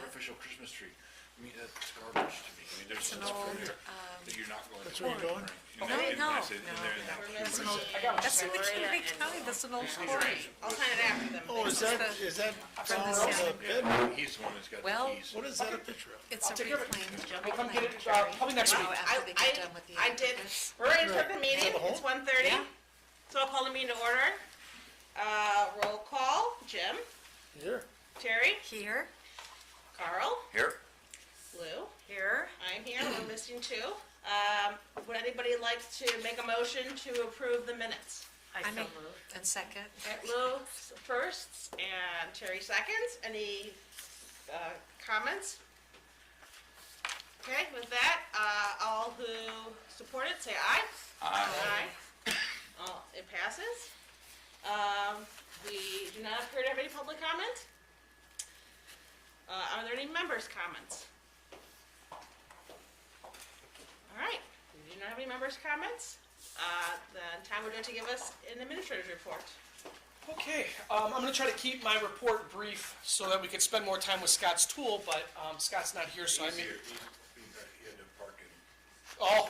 artificial Christmas tree. I mean, that's garbage to me. I mean, there's some stuff in there that you're not going to. That's where you're going? No. That's in the Kennedy County, that's an old story. I'll sign it after them. Oh, is that From the on the Senate. pit? He's the one that's got Well, the keys. What is that a picture of? It's a take care of it. reclaimed, I'll come get it, reclaimed probably next week. after they get done with the. I did, we're ready to start the meeting, the home? it's 1:30. Yeah. So I'll call the meeting to order. Roll call, Jim, Here. Terry, Here. Carl, Here? Lou, Here. I'm here, we're missing two. Would anybody like to make a motion to approve the minutes? I make, and second. Lou first and Terry seconds. Any comments? Okay, with that, all who support it, say aye. Aye. It passes. We do not appear to have any public comment. Are there any members' comments? All right, we do not have any members' comments. Then Tom, we're going to give us an administrator's report. Okay, I'm gonna try to keep my report brief so that we can spend more time with Scott's tool, but Scott's not here, so I mean. He had to park in. Oh,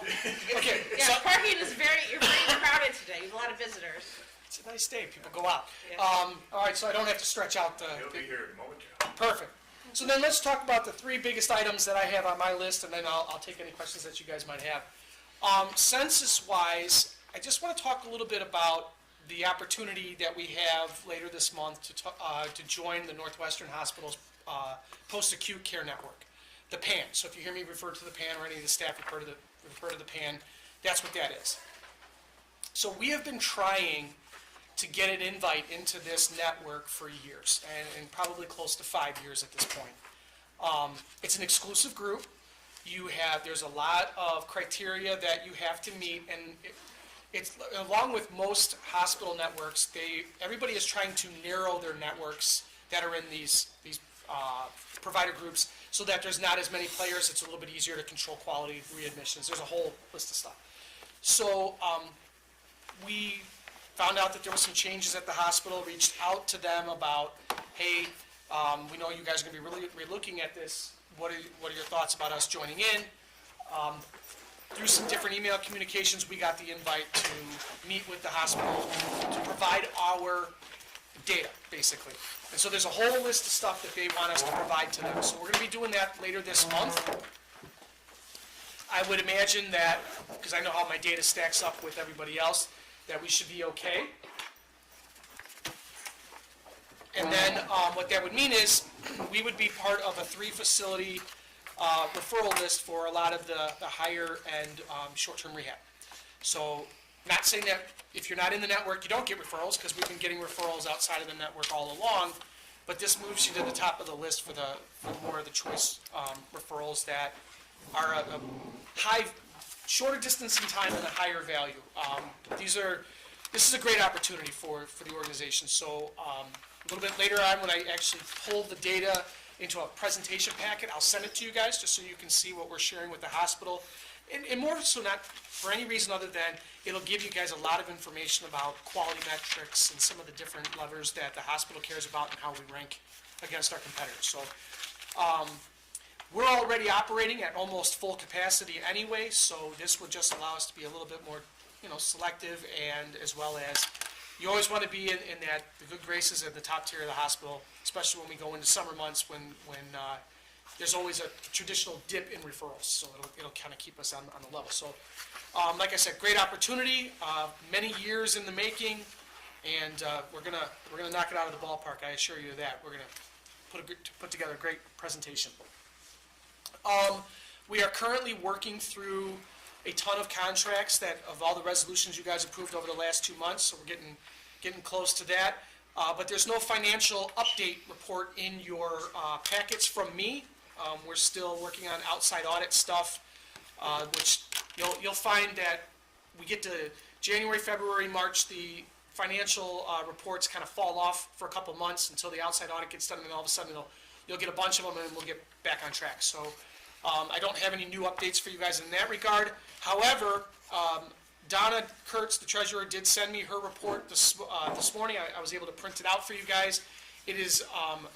okay. Yeah, So, parking is you're very crowded today. You have a lot of visitors. it's a nice day, people go out. Yeah. All right, so I don't have to stretch out He'll be here in a moment, John. perfect. So then let's talk about the three biggest items that I have on my list, and then I'll take any questions that you guys might have. Census-wise, I just want to talk a little bit about the opportunity that we have later this month to join the Northwestern Hospital's post-acute care network, the PAN. So if you hear me refer to the PAN or any of the staff refer to the PAN, that's what that is. So we have been trying to get an invite into this network for years, and probably close to 5 years at this point. It's an exclusive group. There's a lot of criteria that you have to meet, and it's along with most hospital networks, everybody is trying to narrow their networks that are in these provider groups so that there's not as many players. It's a little bit easier to control quality, readmissions. There's a whole list of stuff. So we found out that there were some changes at the hospital, reached out to them about, hey, we know you guys are going to be really re-looking at this. What are your thoughts about us joining in? Through some different email communications, we got the invite to meet with the hospital to provide our data, basically. And so there's a whole list of stuff that they want us to provide to them. So we're going to be doing that later this month. I would imagine that, because I know how my data stacks up with everybody else, that we should be okay. And then what that would mean is we would be part of a 3-facility referral list for a lot of the higher end short-term rehab. So not saying that if you're not in the network you don't get referrals, because we've been getting referrals outside of the network all along, but this moves you to the top of the list for more of the choice referrals that are a shorter distance in time and a higher value. This is a great opportunity for the organization. So a little bit later on, when I actually pull the data into a presentation packet, I'll send it to you guys just so you can see what we're sharing with the hospital. And more so not for any reason other than it'll give you guys a lot of information about quality metrics and some of the different levers that the hospital cares about and how we rank against our competitors. So we're already operating at almost full capacity anyway, so this would just allow us to be a little bit more selective, and as well as you always want to be in the good graces at the top tier of the hospital, especially when we go into summer months when there's always a traditional dip in referrals, so it'll kind of keep us on the level. So, like I said, great opportunity, many years in the making, and we're gonna knock it out of the ballpark. I assure you of that. We're gonna put together a great presentation. We are currently working through a ton of contracts of all the resolutions you guys approved over the last 2 months, so we're getting close to that. But there's no financial update report in your packets from me. We're still working on outside audit stuff, which you'll find that we get to January, February, March, the financial reports kind of fall off for a couple months until the outside audit gets done, and then all of a sudden you'll get a bunch of them, and we'll get back on track. So I don't have any new updates for you guys in that regard. However, Donna Kurtz, the treasurer, did send me her report this morning. I was able to print it out for you guys, It is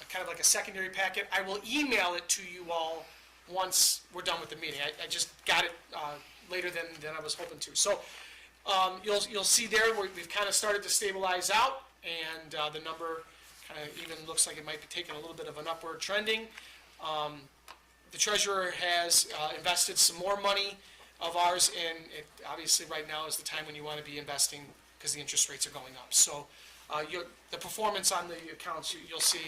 kind of like a secondary packet. I will email it to you all once we're done with the meeting. I just got it later than I was hoping to. So you'll see there we've kind of started to stabilize out, and the number kind of even looks like it might be taking a little bit of an upward trending. The treasurer has invested some more money of ours, and it obviously right now is the time when you want to be investing because the interest rates are going up. So the performance on the accounts you'll see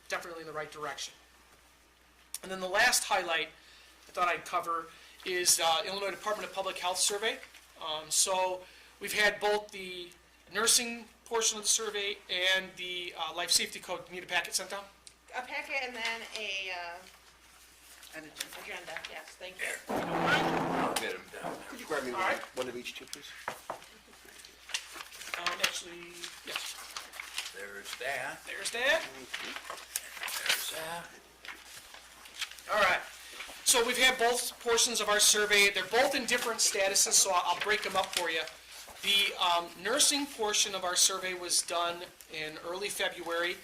definitely in the right direction. And then the last highlight I thought I'd cover is Illinois Department of Public Health survey. So we've had both the nursing portion of the survey and the life safety code. Need a packet sent out? A packet and then And it's- agenda, yes, thank you. I'll get them down. Could you grab me All right. one of each, too, please? Actually, yes. There's that, There's that. there's that. All right. So we've had both portions of our survey. They're both in different statuses, so I'll break them up for you. The nursing portion of our survey was done in early February.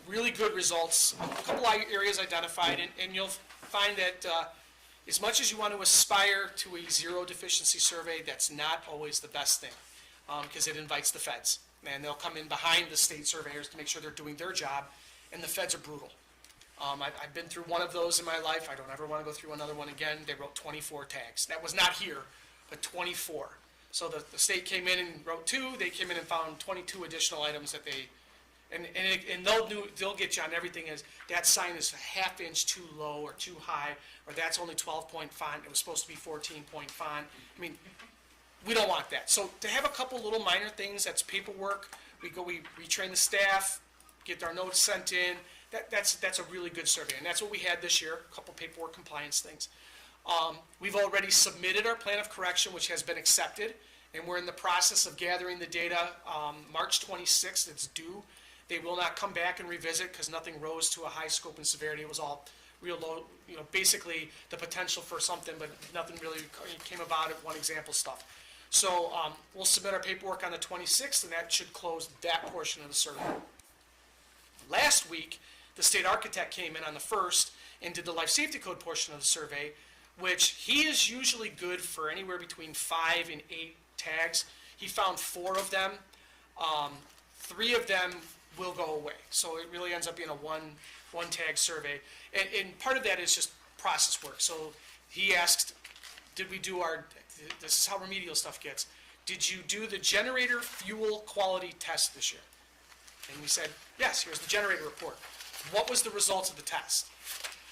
Really good results. A couple of areas identified, and you'll find that as much as you want to aspire to a zero deficiency survey, that's not always the best thing, because it invites the feds. And they'll come in behind the state surveyors to make sure they're doing their job, and the feds are brutal. I've been through one of those in my life. I don't ever want to go through another one again. They wrote 24 tags. That was not here, but 24. So the state came in and wrote 2. They came in and found 22 additional items that they, and they'll get you on everything as that sign is a half inch too low or too high, or that's only 12-point font. It was supposed to be 14-point font. I mean, we don't want that. So to have a couple little minor things, that's paperwork. We retrain the staff, get our notes sent in. That's a really good survey, and that's what we had this year, a couple paperwork compliance things. We've already submitted our plan of correction, which has been accepted, and we're in the process of gathering the data. March 26th, it's due. They will not come back and revisit because nothing rose to a high scope and severity. It was all real low, basically the potential for something, but nothing really came about it, one example stuff. So we'll submit our paperwork on the 26th, and that should close that portion of the survey. Last week, the state architect came in on the 1st and did the life safety code portion of the survey, which he is usually good for anywhere between 5 and 8 tags. He found 4 of them. 3 of them will go away. So it really ends up being a one tag survey. And part of that is just process work. So he asked, did we do this is how remedial stuff gets. Did you do the generator fuel quality test this year? And we said, yes, here's the generator report. What was the results of the test?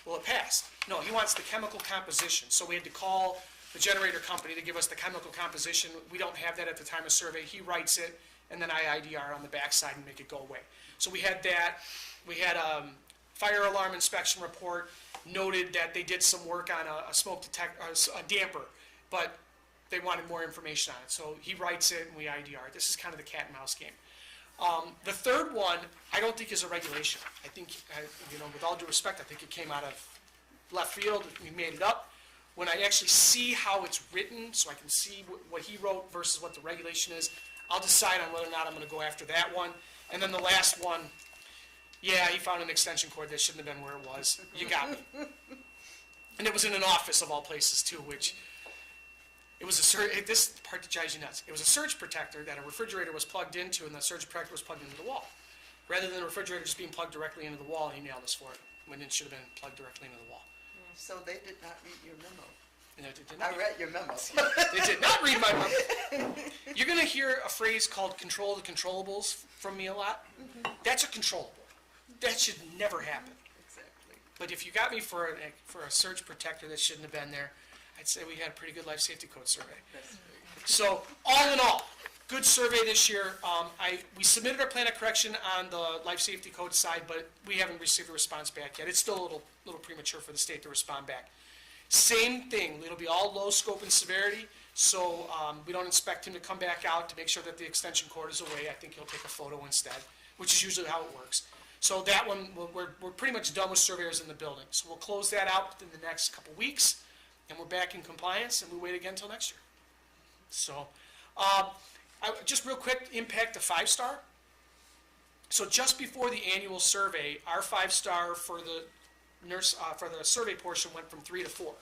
Well, it passed. No, he wants the chemical composition. So we had to call the generator company to give us the chemical composition. We don't have that at the time of survey. He writes it, and then I IDR on the backside and make it go away. So we had that. We had a fire alarm inspection report, noted that they did some work on a smoke detector, a damper, but they wanted more information on it. So he writes it, and we IDR it. This is kind of the cat and mouse game. The third one, I don't think is a regulation. I think, with all due respect, I think it came out of left field. We made it up. When I actually see how it's written, so I can see what he wrote versus what the regulation is, I'll decide on whether or not I'm going to go after that one. And then the last one, yeah, he found an extension cord that shouldn't have been where it was. You got me. And it was in an office of all places too, which it was this part that drives you nuts. It was a surge protector that a refrigerator was plugged into, and the surge protector was plugged into the wall. Rather than the refrigerator just being plugged directly into the wall, he nailed us for it, when it should have been plugged directly into the wall. So they did not read your memo. And it did I not, read your memo. they did not read my memo. You're going to hear a phrase called control the controllables from me a lot. That's a controllable. That should never happen. Exactly. But if you got me for a surge protector that shouldn't have been there, I'd say we had a pretty good life safety code survey. That's very good. So all in all, good survey this year. We submitted our plan of correction on the life safety code side, but we haven't received a response back yet. It's still a little premature for the state to respond back. Same thing, it'll be all low scope and severity, so we don't expect him to come back out to make sure that the extension cord is away. I think he'll take a photo instead, which is usually how it works. So that one, we're pretty much done with surveyors in the building. So we'll close that out within the next couple weeks, and we're back in compliance, and we wait again until next year. So, just real quick, impact to 5-star. So just before the annual survey, our 5-star for the nurse, for the survey portion went from 3 to 4.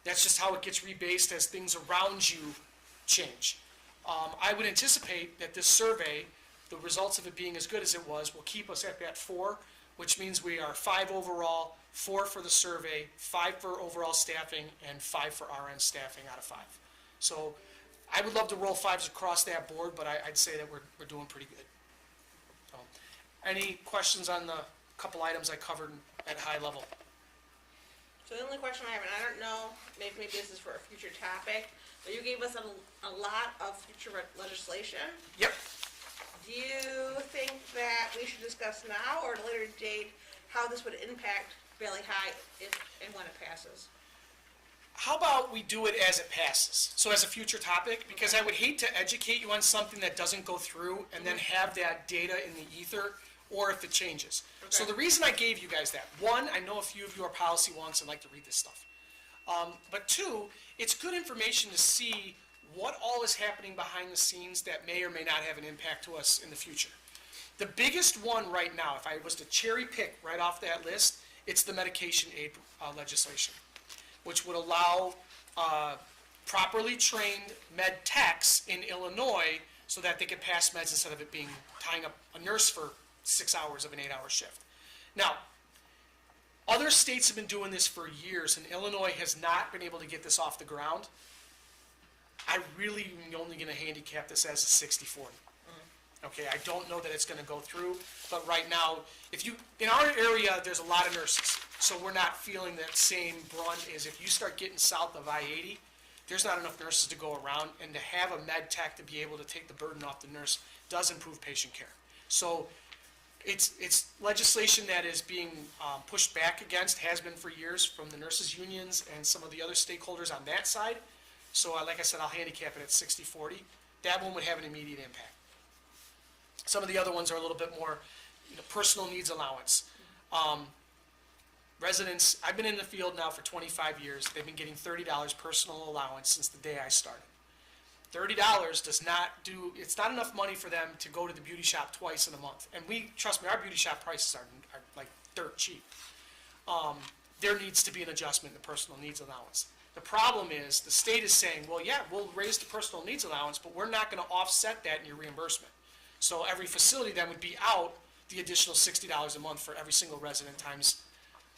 That's just how it gets rebased as things around you change. I would anticipate that this survey, the results of it being as good as it was, will keep us at that 4, which means we are 5 overall, 4 for the survey, 5 for overall staffing, and 5 for RN staffing out of 5. So I would love to roll 5s across that board, but I'd say that we're doing pretty good. So, any questions on the couple items I covered at high level? So the only question I have, and I don't know, maybe this is for a future topic, but you gave us a lot of future legislation. Yep. Do you think that we should discuss now or at a later date how this would impact Valley High if and when it passes? How about we do it as it passes? So as a future topic, because I would hate to educate you on something that doesn't go through and then have that data in the ether, or if it changes. So Okay. the reason I gave you guys that, one, I know a few of you are policy wonks and like to read this stuff. But two, it's good information to see what all is happening behind the scenes that may or may not have an impact to us in the future. The biggest one right now, if I was to cherry pick right off that list, it's the medication aid legislation, which would allow properly trained med techs in Illinois so that they could pass meds instead of it being tying up a nurse for 6 hours of an 8-hour shift. Now, other states have been doing this for years, and Illinois has not been able to get this off the ground. I really am only going to handicap this as a 60-40. Okay, I don't know that it's going to go through, but right now, in our area, there's a lot of nurses, so we're not feeling that same brunt as if you start getting south of I-80, there's not enough nurses to go around, and to have a med tech to be able to take the burden off the nurse does improve patient care. So it's legislation that is being pushed back against, has been for years, from the nurses' unions and some of the other stakeholders on that side. So like I said, I'll handicap it at 60-40. That one would have an immediate impact. Some of the other ones are a little bit more, personal needs allowance. Residents, I've been in the field now for 25 years. They've been getting $30 personal allowance since the day I started. $30 does not do, it's not enough money for them to go to the beauty shop twice in a month. And trust me, our beauty shop prices are like dirt cheap. There needs to be an adjustment in the personal needs allowance. The problem is, the state is saying, well, yeah, we'll raise the personal needs allowance, but we're not gonna offset that in your reimbursement. So every facility then would be out the additional $60 a month for every single resident times.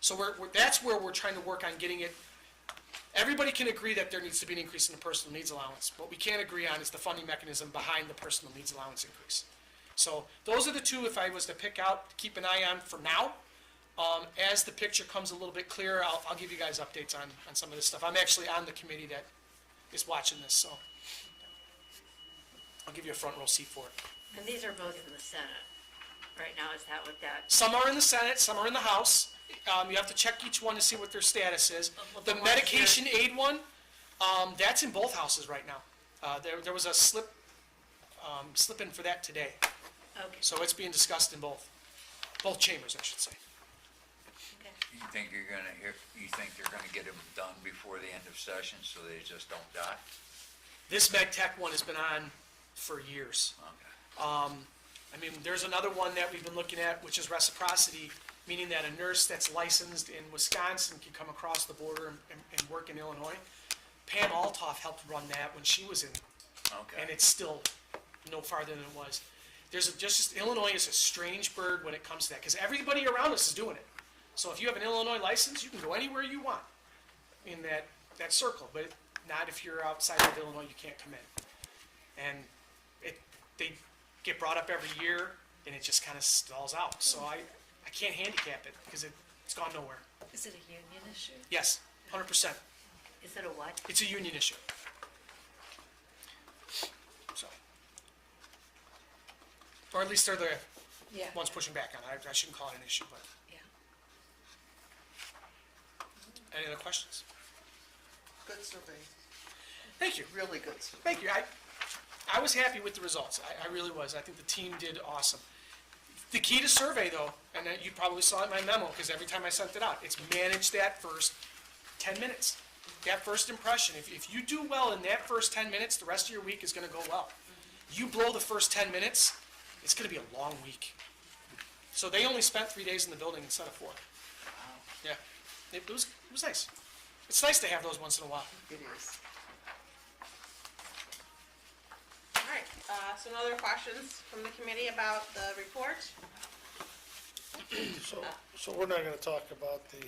So that's where we're trying to work on getting it. Everybody can agree that there needs to be an increase in the personal needs allowance. What we can't agree on is the funding mechanism behind the personal needs allowance increase. So those are the two, if I was to pick out, to keep an eye on for now. As the picture comes a little bit clearer, I'll give you guys updates on some of this stuff. I'm actually on the committee that is watching this, so I'll give you a front row seat for it. And these are both in the Senate right now, is that what that? Some are in the Senate, some are in the House. You have to check each one to see what their status is. Well, The the ones medication aid one, that's in both houses right now. There was a slip in for that today. Okay, So it's being discussed in both chambers, I should say. okay. You think they're gonna get them done before the end of session so they just don't die? This med tech one has been on for years. Okay. I mean, there's another one that we've been looking at, which is reciprocity, meaning that a nurse that's licensed in Wisconsin can come across the border and work in Illinois. Pam Altoff helped run that when she was in, and Okay. it's still no farther than it was. Illinois is a strange bird when it comes to that, because everybody around us is doing it. So if you have an Illinois license, you can go anywhere you want in that circle, but not if you're outside of Illinois, you can't come in. And they get brought up every year, and it just kind of stalls out. So I can't handicap it, because it's gone nowhere. Is it a union issue? Yes, 100%. Is it a what? It's a union issue. So, or at least they're the Yeah. ones pushing back on it. I shouldn't call it an issue, but. Yeah. Any other questions? Good survey, Thank you. really good survey. Thank you. I was happy with the results. I really was. I think the team did awesome. The key to survey, though, and you probably saw it in my memo, because every time I sent it out, it's manage that first 10 minutes. That first impression. If you do well in that first 10 minutes, the rest of your week is going to go well. You blow the first 10 minutes, It's gonna be a long week. So they only spent 3 days in the building instead of 4. Yeah, it was nice. It's nice to have those once in a while. It is. All right, some other questions from the committee about the report? So we're not gonna talk about the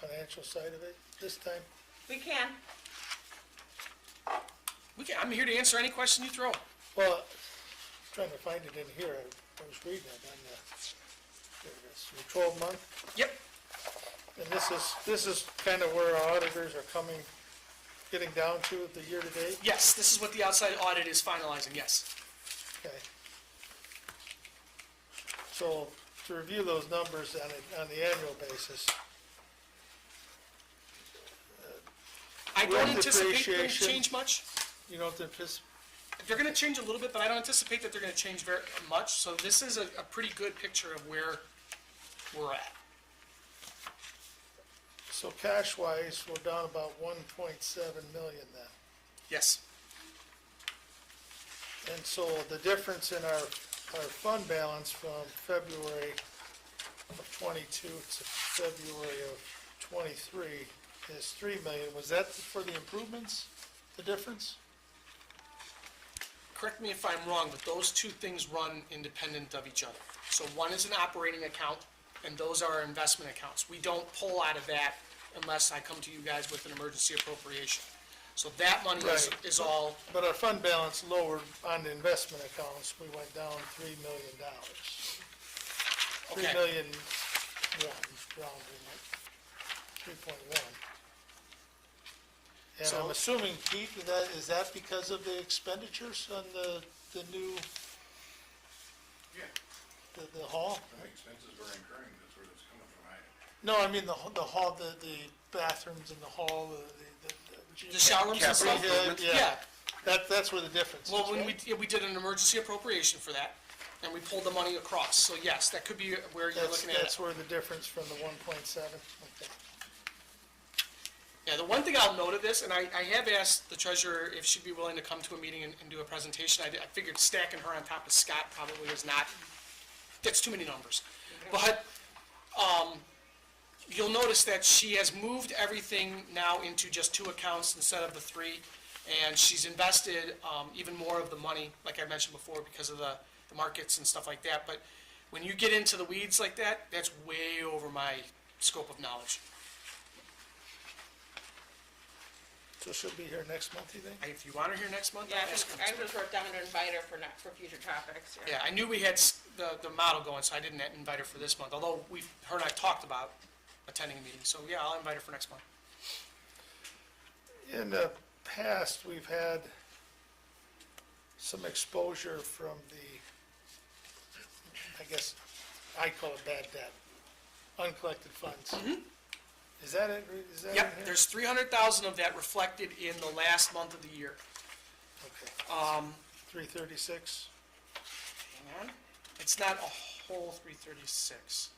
financial side of it this time? We can. I'm here to answer any question you throw. Well, trying to find it in here, I was reading it on there it is, the 12 month, Yep, and this is kind of where our auditors are getting down to the year to date, yes, this is what the outside audit is finalizing, yes. okay. So, to review those numbers on the annual basis, I don't With anticipate them to depreciation. change much. you don't anticipate, They're gonna change a little bit, but I don't anticipate that they're gonna change very much, so this is a pretty good picture of where we're at. so cash-wise, we're down about 1.7 million then. Yes, And so the difference in our fund balance from February of '22 to February of '23 is 3 million. Was that for the improvements, the difference? correct me if I'm wrong, but those two things run independent of each other. So one is an operating account, and those are our investment accounts. We don't pull out of that unless I come to you guys with an emergency appropriation. So that money Right. is all, But our fund balance lowered on the investment accounts. We went down $3 million. okay. 3,000,001, rounding it, 3.1. And So- I'm assuming, Pete, is that because of the expenditures on the new, Yeah, the hall? the expenses we're incurring, that's where that's coming from. No, I mean the hall, the bathrooms in the hall, The shower rooms and stuff? Yeah, that's where the difference is, Well, when right? we did an emergency appropriation for that, and we pulled the money across. So yes, that could be where you're looking at it. That's where the difference from the 1.7, okay. Yeah, the one thing I'll note of this, and I have asked the treasurer if she'd be willing to come to a meeting and do a presentation. I figured stacking her on top of Scott probably is not, that's too many numbers. But, you'll notice that she has moved everything now into just 2 accounts instead of the 3. And she's invested, even more of the money, like I mentioned before, because of the markets and stuff like that. But when you get into the weeds like that, that's way over my scope of knowledge. So she'll be here next month, you think? If you want her here next month, Yeah, I'll ask her. I just wrote down to invite her for future topics. Yeah, I knew we had the model going, so I didn't invite her for this month, although her and I talked about attending a meeting, so yeah, I'll invite her for next month. In the past, we've had some exposure from the, I guess, I call it bad debt, uncollected funds. Is that it? Is that in Yep, here? there's 300,000 of that reflected in the last month of the year. Okay, Um, 336, hang on, it's not a whole 336.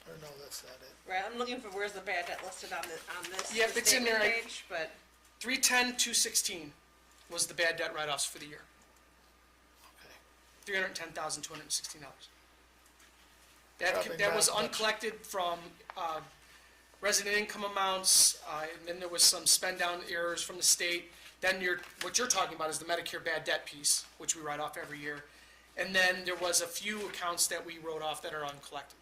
or no, that's not it. Right, I'm looking for where's the bad debt listed on this. Yep, it's in statement there. Page, but 310,216 was the bad debt write-offs for the year, Okay. $310,216. Probably That was not much. uncollected from resident income amounts, and then there was some spend-down errors from the state. Then what you're talking about is the Medicare bad debt piece, which we write off every year. And then there was a few accounts that we wrote off that are uncollected.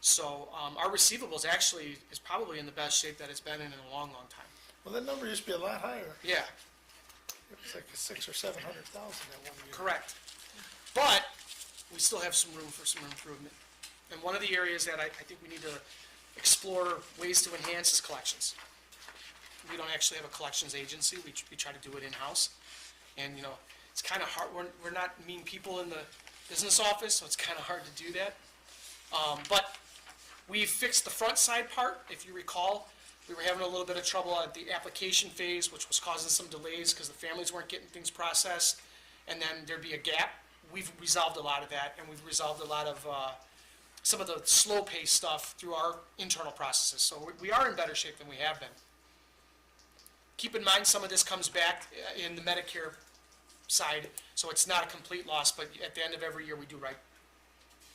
So our receivables actually is probably in the best shape that it's been in a long, long time. Well, that number used to be a lot higher. Yeah, It was like 600,000 or 700,000 that one year. correct. But we still have some room for some improvement. And one of the areas that I think we need to explore ways to enhance is collections. We don't actually have a collections agency, we try to do it in-house. And, you know, it's kind of hard, we're not mean people in the business office, so it's kind of hard to do that. But we fixed the front side part, if you recall. We were having a little bit of trouble at the application phase, which was causing some delays because the families weren't getting things processed, and then there'd be a gap. We've resolved a lot of that, and we've resolved a lot of some of the slow pace stuff through our internal processes. So we are in better shape than we have been. Keep in mind, some of this comes back in the Medicare side, so it's not a complete loss, but at the end of every year, we do write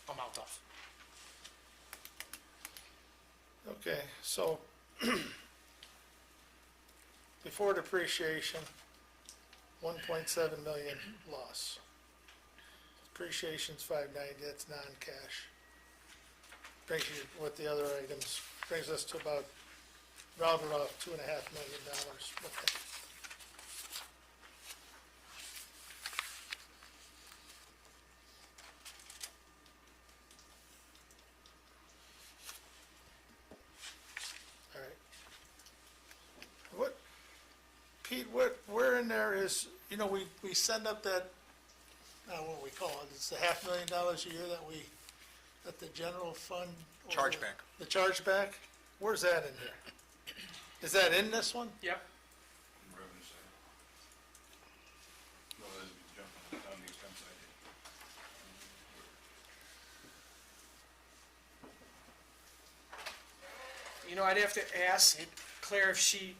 amount off. Okay, so before depreciation, 1.7 million loss. Depreciation's 590, that's non-cash. Brings you with the other items, brings us to about, rounded off, $2.5 million with that. All right. What, Pete, where in there is, you know, we send up that, I don't know what we call it, it's the $500,000 a year that the general fund. or Chargeback. The chargeback, where's that in here? Is that in this one? Yep. Revenue side. Well, as we jump on the expense side. You know, I'd have to ask Claire if she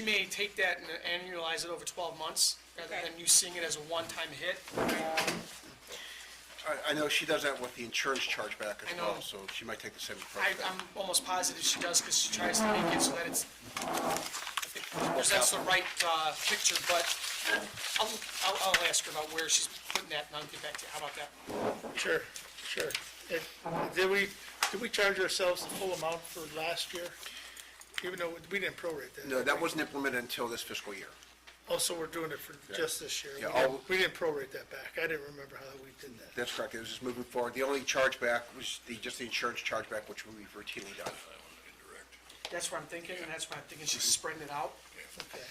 may take that and annualize it over 12 months, rather Okay. than you seeing it as a one-time hit. I know she does that with the insurance chargeback I as know. well, so she might take the same approach. I'm almost positive she does, because she tries to make it so that it's, presents the right picture, but I'll ask her about where she's putting that, and I'll get back to you. How about that? Sure, sure. Did we charge ourselves the full amount for last year? Even though we didn't prorate that? No, that wasn't implemented until this fiscal year. Oh, so we're doing it for just this year? Yeah, We didn't prorate that back. I didn't remember how we did that. That's correct, it was just moving forward. The only chargeback was just the insurance chargeback, which we've routinely done. That's what I'm thinking, and that's why I'm thinking she's spreading it out. Okay.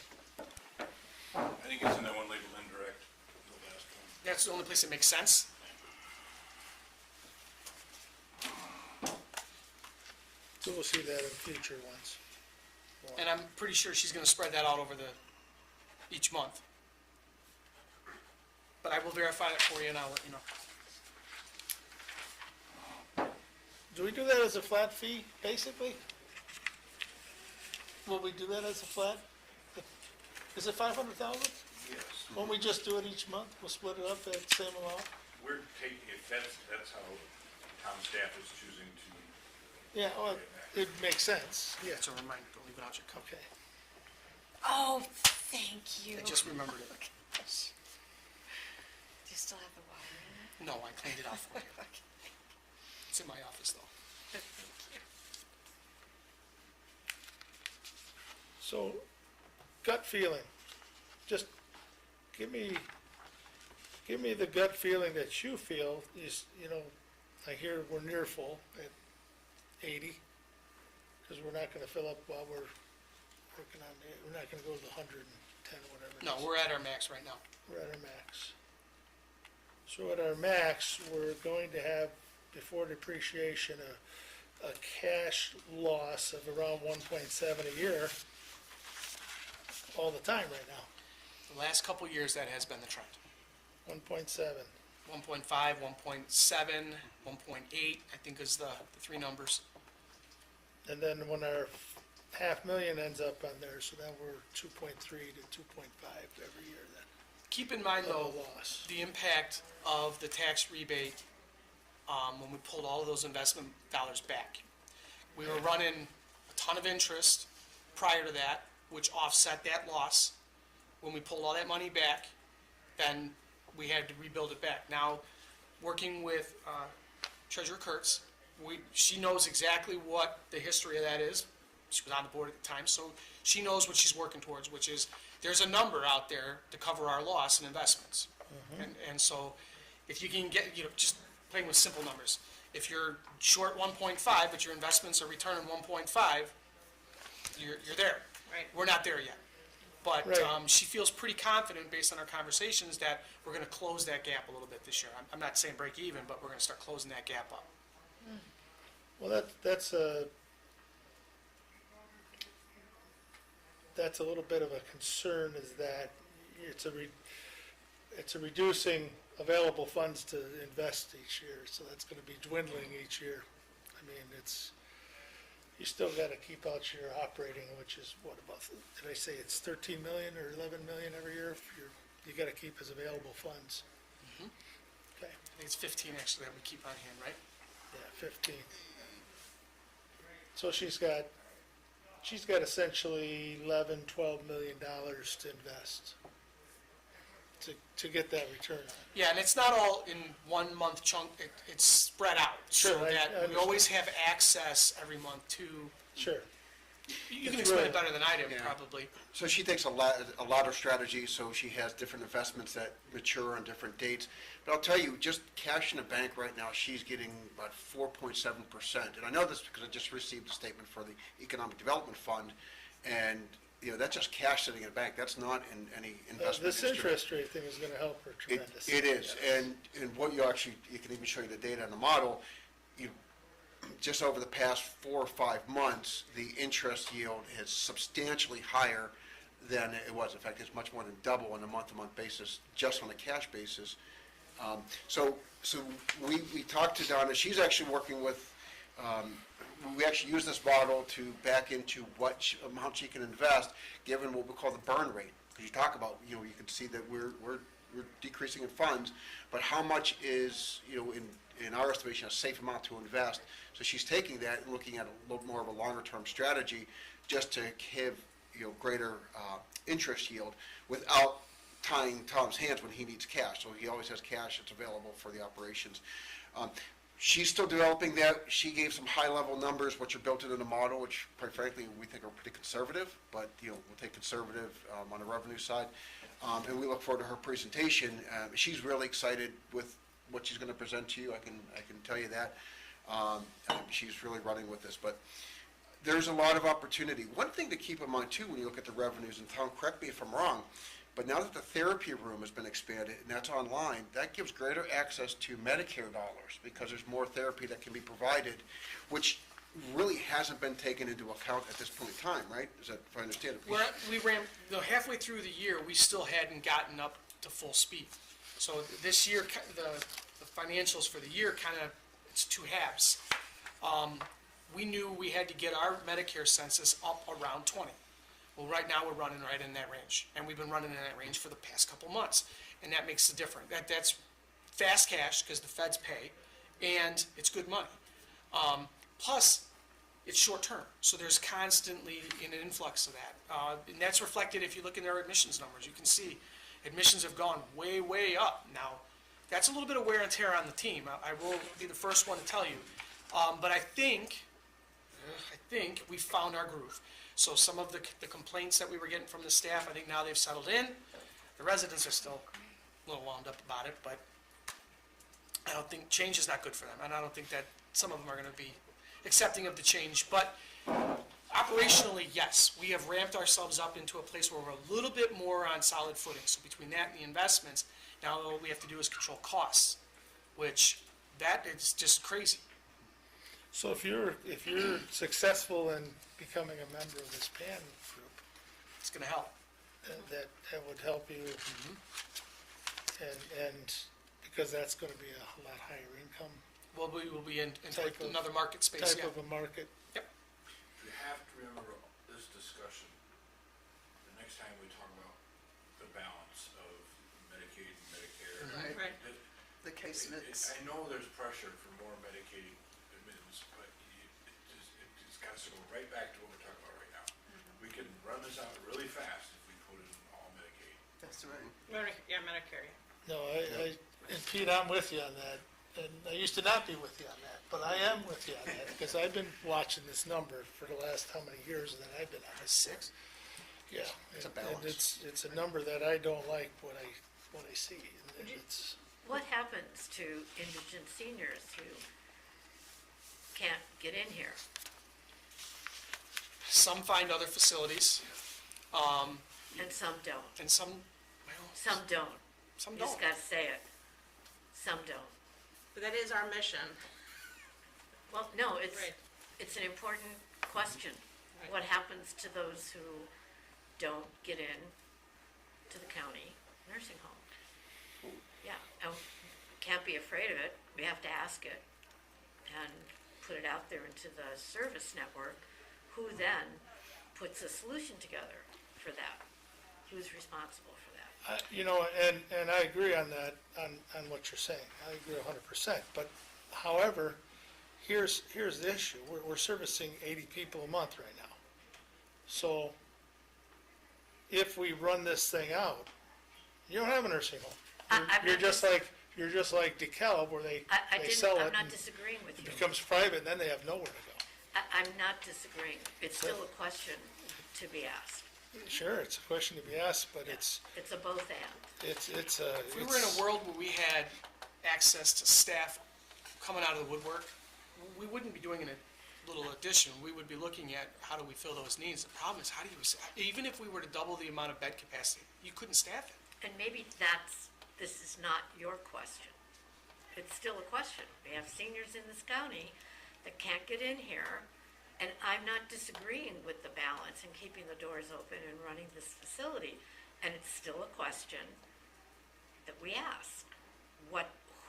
I think it's in that one labeled indirect, the last one. That's the only place that makes sense. So we'll see that in future ones. And I'm pretty sure she's gonna spread that out over each month. But I will verify it for you, and I'll let you know. Do we do that as a flat fee, basically? Will we do that as a flat? Is it 500,000? Yes. Won't we just do it each month? We'll split it up at the same amount? We're taking, if that's how town staff is choosing to. Yeah, well, it makes sense, yeah. So remind, don't leave it out your cup. Okay. Oh, thank you. I just remembered it. Do you still have the water in it? No, I cleaned it out for you. It's in my office, though. Thank you. So, gut feeling, just give me the gut feeling that you feel is, you know, I hear we're near full at 80, because we're not gonna fill up while we're working on it, we're not gonna go to the 110 or whatever it No, is. we're at our max right now. We're at our max. So at our max, we're going to have, before depreciation, a cash loss of around 1.7 a year all the time right now, The last couple of years, that has been the trend. 1.7. 1.5, 1.7, 1.8, I think is the three numbers. And then when our $500,000 ends up on there, so then we're 2.3 to 2.5 every year then. Keep in mind, though, Of a loss. the impact of the tax rebate, when we pulled all of those investment dollars back. We were running a ton of interest prior to that, which offset that loss. When we pulled all that money back, then we had to rebuild it back. Now, working with Treasurer Kurtz, she knows exactly what the history of that is. She was on the board at the time, so she knows what she's working towards, which is, there's a number out there to cover our loss in investments. And so, if you can get, just playing with simple numbers, if you're short 1.5, but your investments are returning 1.5, you're there. Right. We're not there yet. But Right. she feels pretty confident, based on our conversations, that we're gonna close that gap a little bit this year. I'm not saying break even, but we're gonna start closing that gap up. Well, that's a little bit of a concern, is that it's a reducing available funds to invest each year, so that's gonna be dwindling each year. I mean, you still gotta keep out your operating, which is what, about, did I say it's 13 million or 11 million every year for your you gotta keep as available funds. Okay, I think it's 15 actually that we keep on hand, right? yeah, 15. So she's got essentially 11, 12 million dollars to invest to get that return on. Yeah, and it's not all in 1 month chunk, it's spread out. Sure, So I that we understand. always have access every month to, Sure. you can It's explain really- it better than I do, Yeah. probably. So she takes a ladder strategy, so she has different investments that mature on different dates. But I'll tell you, just cash in the bank right now, she's getting about 4.7%. And I know this because I just received a statement for the Economic Development Fund, and, that's just cash sitting in the bank. That's not in any investment This instrument. interest rate thing is gonna help her tremendously. It is, and what you can even show you the data on the model, just over the past 4 or 5 months, the interest yield is substantially higher than it was. In fact, it's much more than double on a month-to-month basis, just on a cash basis. So we talked to Donna, she's actually working with, we actually use this model to back into what amount she can invest, given what we call the burn rate. Because you talk about, you can see that we're decreasing in funds, but how much is, in our estimation, a safe amount to invest? So she's taking that and looking at a little more of a longer-term strategy just to have, greater interest yield without tying Tom's hands when he needs cash. So he always has cash that's available for the operations. She's still developing that. She gave some high-level numbers, which are built into the model, which, quite frankly, we think are pretty conservative, but, we'll take conservative on the revenue side. And we look forward to her presentation. She's really excited with what she's going to present to you. I can tell you that. She's really running with this, but there's a lot of opportunity. One thing to keep in mind, too, when you look at the revenues, and Tom, correct me if I'm wrong, but now that the therapy room has been expanded and that's online, that gives greater access to Medicare dollars because there's more therapy that can be provided, which really hasn't been taken into account at this point in time, right? Is that, if I understand it? We ran, halfway through the year, we still hadn't gotten up to full speed. So this year, the financials for the year it's 2 halves. We knew we had to get our Medicare census up around 20. Well, right now, we're running right in that range, and we've been running in that range for the past couple months, and that makes the difference. That's fast cash, because the feds pay, and it's good money. Plus, it's short-term, so there's constantly an influx of that. And that's reflected if you look in their admissions numbers. You can see admissions have gone way, way up. Now, that's a little bit of wear and tear on the team. I will be the first one to tell you. But I think we found our groove. So some of the complaints that we were getting from the staff, I think now they've settled in. The residents are still a little wound up about it, but I don't think change is not good for them. And I don't think that some of them are going to be accepting of the change. But operationally, yes, we have ramped ourselves up into a place where we're a little bit more on solid footing. So between that and the investments, now all we have to do is control costs, which that is just crazy. So if you're successful in becoming a member of this PAN group, It's going to help. that would help you. And because that's gonna be a lot higher income Well, we will be in Type of- another market space, type yeah. of a market. You have to remember this discussion, the next time we talk about the balance of Medicaid and Medicare. Right. Right. It- The case mix. I know there's pressure for more Medicaid admittance, but it just got to go right back to what we're talking about right now. We can run this out really fast if we put it in all Medicaid. That's right. Yeah, Medicare. No, and Pete, I'm with you on that, and I used to not be with you on that, but I am with you on that, because I've been watching this number for the last how many years that I've been on it? 6. Yeah. It's a and balance. it's a number that I don't like what I see, and it's, What happens to indigent seniors who can't get in here? Some find other facilities, And some don't. and some, well, Some don't. some You don't. just gotta say it. Some don't. But that is our mission. Well, no, Right. it's an important question. Right. What happens to those who don't get in to the county nursing home? Yeah, and can't be afraid of it. We have to ask it and put it out there into the service network, who then puts a solution together for that? Who's responsible for that? You know, and I agree on that, on what you're saying. I agree 100%. But however, here's the issue. We're servicing 80 people a month right now. So if we run this thing out, you don't have a nursing home. You're just like DeKalb, where they sell it I'm not and disagreeing with it you. becomes private, and then they have nowhere to go. I'm not disagreeing. It's still a question to be asked. Sure, it's a question to be asked, but It's a both and. it's If we were in a world where we had access to staff coming out of the woodwork, we wouldn't be doing a little addition. We would be looking at how do we fill those needs. The problem is, how do you, even if we were to double the amount of bed capacity, you couldn't staff it. And maybe this is not your question. It's still a question. We have seniors in this county that can't get in here, and I'm not disagreeing with the balance and keeping the doors open and running this facility. And it's still a question that we ask.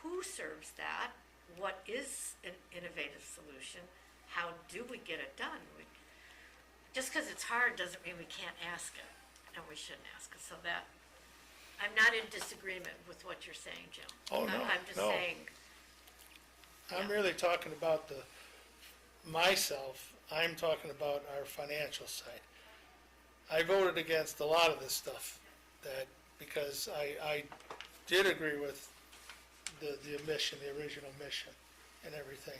Who serves that? What is an innovative solution? How do we get it done? Just because it's hard doesn't mean we can't ask it, and we shouldn't ask it. So that, I'm not in disagreement with what you're saying, Jim. Oh, no, I'm just no. saying, I'm really talking about myself. I'm talking about our financial side. I voted against a lot of this stuff because I did agree with the mission, the original mission and everything.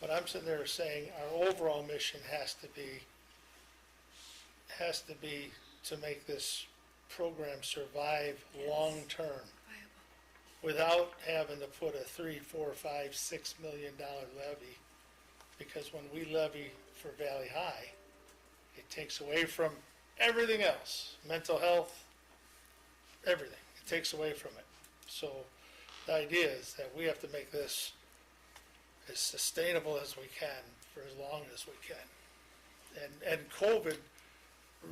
But I'm sitting there saying our overall mission has to be to make this program survive long-term without having to put a $3, $4, $5, $6 million levy. Because when we levy for Valley High, it takes away from everything else, mental health, everything. It takes away from it. So the idea is that we have to make this as sustainable as we can for as long as we can. And COVID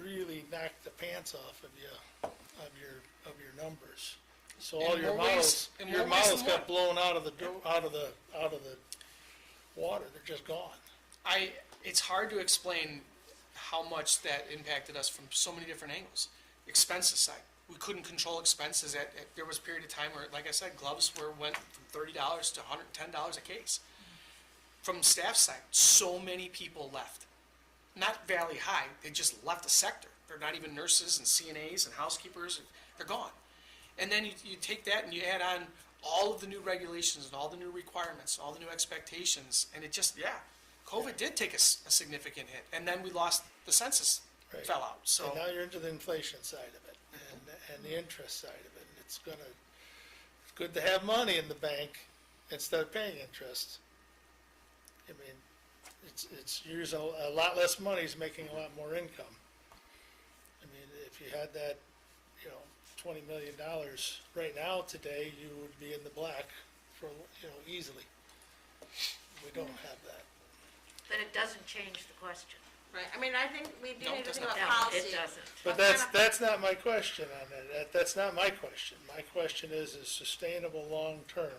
really knocked the pants off of you, of your numbers. So all In your more ways- models, in your more ways models than got blown out of the water. They're just gone. It's hard to explain how much that impacted us from so many different angles. Expenses side, we couldn't control expenses. There was a period of time where, like I said, gloves went from $30 to $110 a case. From staff side, so many people left. Not Valley High, they just left the sector. They're not even nurses and CNAs and housekeepers, they're gone. And then you take that and you add on all of the new regulations and all the new requirements, all the new expectations, and it just, COVID did take a significant hit, and then we lost the census, Right. fell out, so. And now you're into the inflation side of it and the interest side of it. It's good to have money in the bank instead of paying interest. I mean, it's using a lot less money is making a lot more income. I mean, if you had that, $20 million right now today, you would be in the black for, easily. We don't have that. but it doesn't change the question. Right, I mean, I think we do No, need to it think about doesn't. No, policy. it doesn't. But that's not my question on that. That's not my question. My question is sustainable long-term.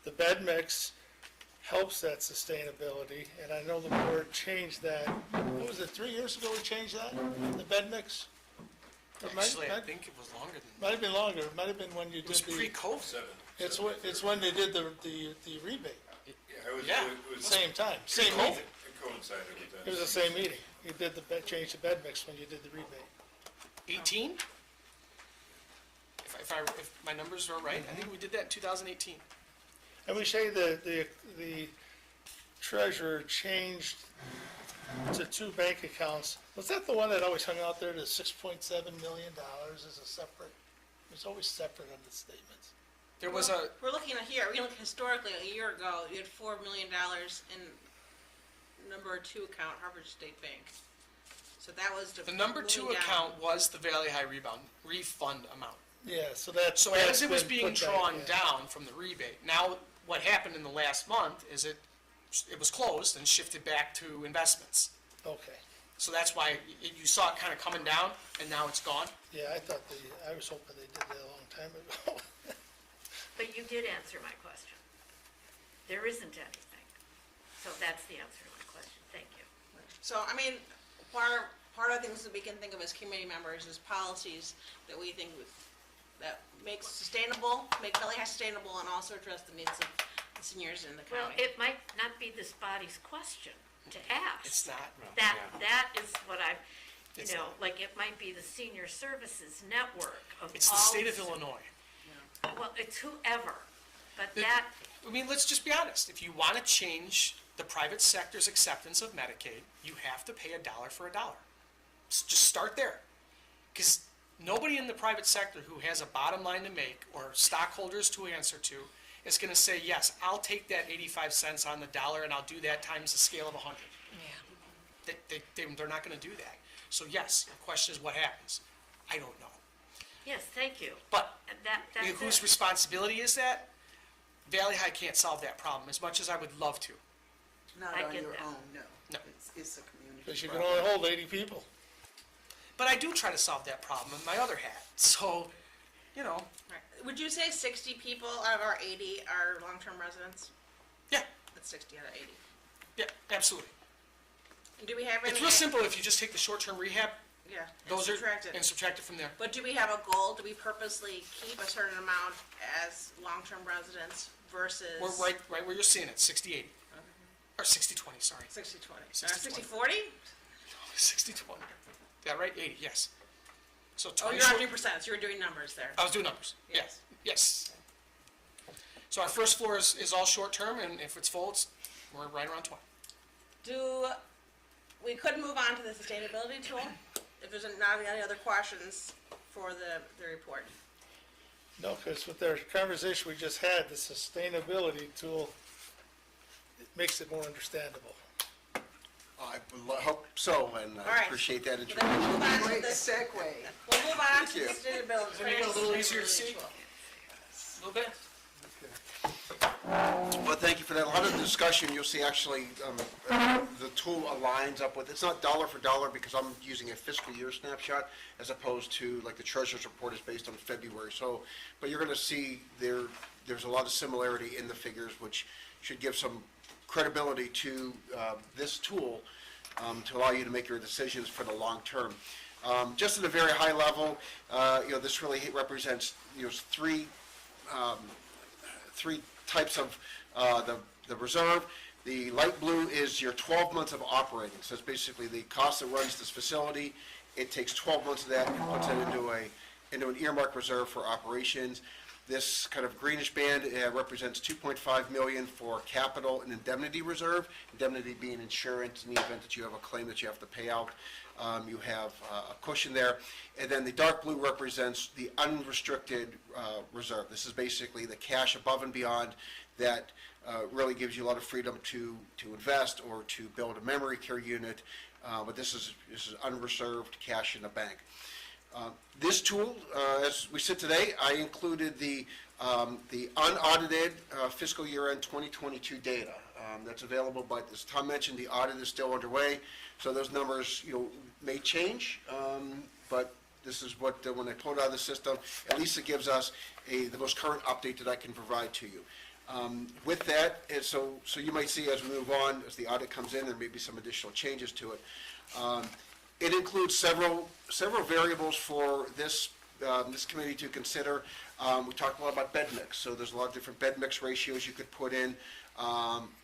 The bed mix helps that sustainability, and I know the board changed that. What was it, 3 years ago we changed that, the bed mix? It Actually, I think it was longer than, might have been longer. It might have been when you it was did pre-COVID. it's when they did the rebate. Yeah. It was Same time, same COVID. meeting. It coincided with that. It was the same meeting. You did change the bed mix when you did the rebate. 18? If my numbers are right, I think we did that in 2018. And we say the treasurer changed to 2 bank accounts. Was that the one that always hung out there, the $6.7 million as a separate? It was always separate on the statements. There was We're looking at here, we can look historically, a year ago, you had $4 million in number 2 account, Harvard State Bank. So that was the number 2 moving down. account was the Valley High refund amount. Yeah, so that's. So as that's it was been being put back, drawn yeah. down from the rebate, now what happened in the last month is it was closed and shifted back to investments. Okay, So that's why you saw it kind of coming down, and now it's gone. yeah, I was hoping they did that a long time ago. But you did answer my question. There isn't anything. So that's the answer to my question. Thank you. So, I mean, part of the things that we can think of as committee members is policies that we think that makes Valley High sustainable and also address the needs of the seniors in the Well, county. it might not be this body's question to ask. It's not. That is what I, It's you know, like it might be the senior services network of all. It's the state of Illinois. Well, it's whoever, but The- that, I mean, let's just be honest. If you want to change the private sector's acceptance of Medicaid, you have to pay $1 for $1. Just start there. Because nobody in the private sector who has a bottom line to make or stockholders to answer to is going to say, yes, I'll take that 85 cents on the dollar and I'll do that times the scale of 100. They're not going to do that. So yes, the question is what happens? I don't know. yes, thank you. But That's whose it. responsibility is that? Valley High can't solve that problem as much as I would love to. Not I on get your that. own, no. No. It's a community Because you can problem. only hold 80 people. But I do try to solve that problem in my other hat. So, you know, Right. Would you say 60 people out of our 80 are long-term residents? yeah, That's 60 out of 80. yeah, absolutely. And do we have any? It's real simple if you just take the short-term rehab, Yeah. those are, subtract it. and subtract it from there. But do we have a goal? Do we purposely keep a certain amount as long-term residents versus? We're right where you're seeing it, 60-80. Or 60-20, sorry. 60-20. 60-20. 60-40? 60-20. Yeah, right, 80, yes. So Oh, 20 you're not short- doing percents, you were doing numbers there. I was doing numbers, yeah, Yes. yes. So our first floor is all short-term, and if it's full, we're right around 20. We could move on to the sustainability tool, if there's not any other questions for the report. No, because with our conversation we just had, the sustainability tool, it makes it more understandable. I hope so, and All I right. appreciate that Then introduction. we'll move on to Great the, segue. we'll move on to you. the sustainability. Does it make it a little easier to see? tool. A little bit? Well, thank you for that. A lot of the discussion, you'll see actually, the tool aligns up with, it's not dollar for dollar because I'm using a fiscal year snapshot as opposed to like the treasurer's report is based on February. So, but you're gonna see there's a lot of similarity in the figures, which should give some credibility to this tool to allow you to make your decisions for the long term. Just at a very high level, this really represents, three types of the reserve. The light blue is your 12 months of operating. So it's basically the cost that runs this facility. It takes 12 months of that and puts it into an earmark reserve for operations. This kind of greenish band represents 2.5 million for capital and indemnity reserve. Indemnity being insurance in the event that you have a claim that you have to pay out. You have a cushion there. And then the dark blue represents the unrestricted reserve. This is basically the cash above and beyond that really gives you a lot of freedom to invest or to build a memory care unit. But this is unreserved cash in the bank. This tool, as we sit today, I included the unaudited fiscal year end 2022 data. That's available, but as Tom mentioned, the audit is still underway, so those numbers, may change. But this is what, when I pull it out of the system, at least it gives us the most current update that I can provide to you. With that, so you might see as we move on, as the audit comes in, there may be some additional changes to it. It includes several variables for this committee to consider. We talked a lot about bed mix, so there's a lot of different bed mix ratios you could put in.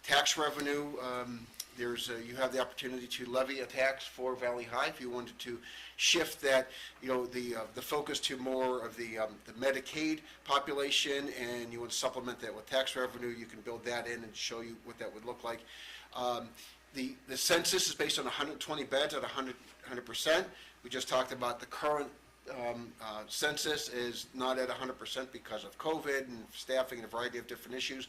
Tax revenue, you have the opportunity to levy a tax for Valley High if you wanted to shift that, the focus to more of the Medicaid population, and you want to supplement that with tax revenue. You can build that in and show you what that would look like. The census is based on 120 beds at 100%. We just talked about the current census is not at 100% because of COVID and staffing and a variety of different issues.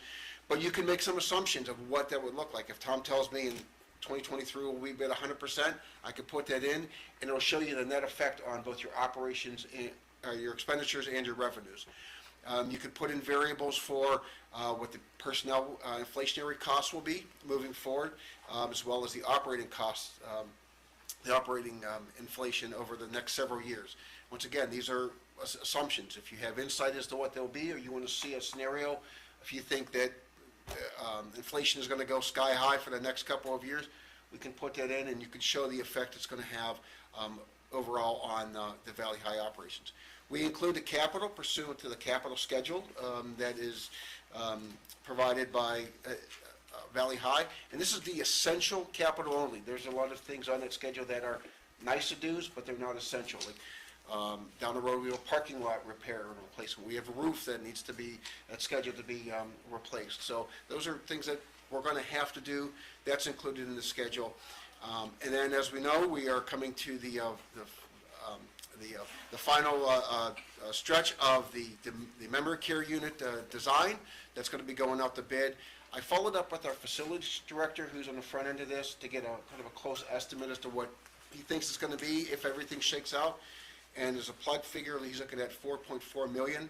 But you can make some assumptions of what that would look like. If Tom tells me in 2023 will we be at 100%, I could put that in, and it'll show you the net effect on both your operations, and, your expenditures and your revenues. You could put in variables for what the personnel inflationary costs will be moving forward, as well as the operating costs, inflation over the next several years. Once again, these are assumptions. If you have insight as to what they'll be, or you want to see a scenario, if you think that inflation is going to go sky high for the next couple of years, we can put that in, and you can show the effect it's going to have overall on the Valley High operations. We include the capital pursuant to the capital schedule that is provided by Valley High, and this is the essential capital only. There's a lot of things on that schedule that are nice to do's, but they're not essential. Like, down the road, we have a parking lot repair and replacement. We have a roof that needs to be, that's scheduled to be replaced. So those are things that we're gonna have to do. That's included in the schedule. And then, as we know, we are coming to the final stretch of the memory care unit design. That's gonna be going out to bid. I followed up with our facilities director, who's on the front end of this, to get a kind of a close estimate as to what he thinks it's gonna be if everything shakes out. And there's a plug figure, he's looking at 4.4 million.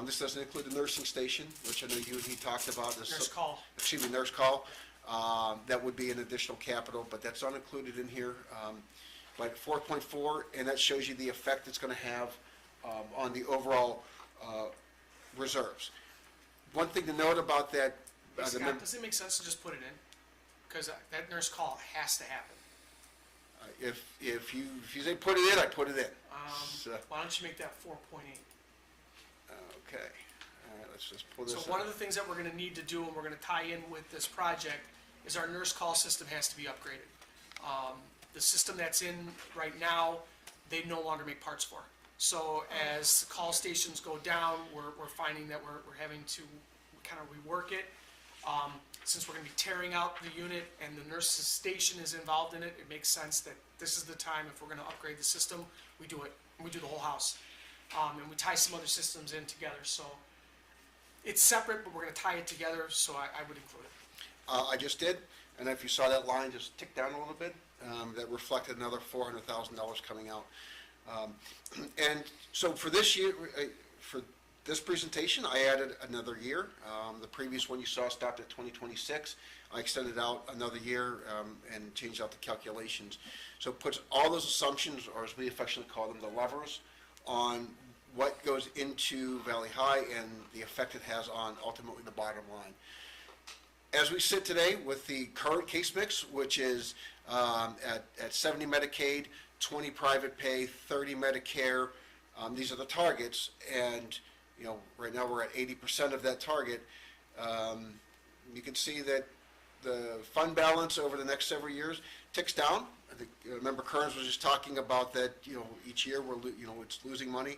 This doesn't include the nursing station, which I know you and he talked about. Nurse call. Excuse me, nurse call. That would be an additional capital, but that's not included in here. But 4.4, and that shows you the effect it's gonna have on the overall reserves. One thing to note about that. Hey, Scott, does it make sense to just put it in? Because that nurse call has to happen. If you say put it in, I put it in. So, Why don't you make that 4.8? okay, all right, let's just pull this So up. one of the things that we're gonna need to do, and we're gonna tie in with this project, is our nurse call system has to be upgraded. The system that's in right now, they no longer make parts for. So as call stations go down, we're finding that we're having to kind of rework it. Since we're gonna be tearing out the unit and the nurse's station is involved in it, it makes sense that this is the time, if we're gonna upgrade the system, we do it, and we do the whole house. And we tie some other systems in together, so it's separate, but we're gonna tie it together, so I would include it. I just did, and if you saw that line just tick down a little bit, that reflected another $400,000 coming out. And so for this year, for this presentation, I added another year. The previous one you saw stopped at 2026. I extended out another year and changed out the calculations. So it puts all those assumptions, or as we affectionately call them, the levers, on what goes into Valley High and the effect it has on ultimately the bottom line. As we sit today with the current case mix, which is at 70 Medicaid, 20 private pay, 30 Medicare, these are the targets, and right now we're at 80% of that target. You can see that the fund balance over the next several years ticks down. I think Member Kearns was just talking about that. Each year it's losing money,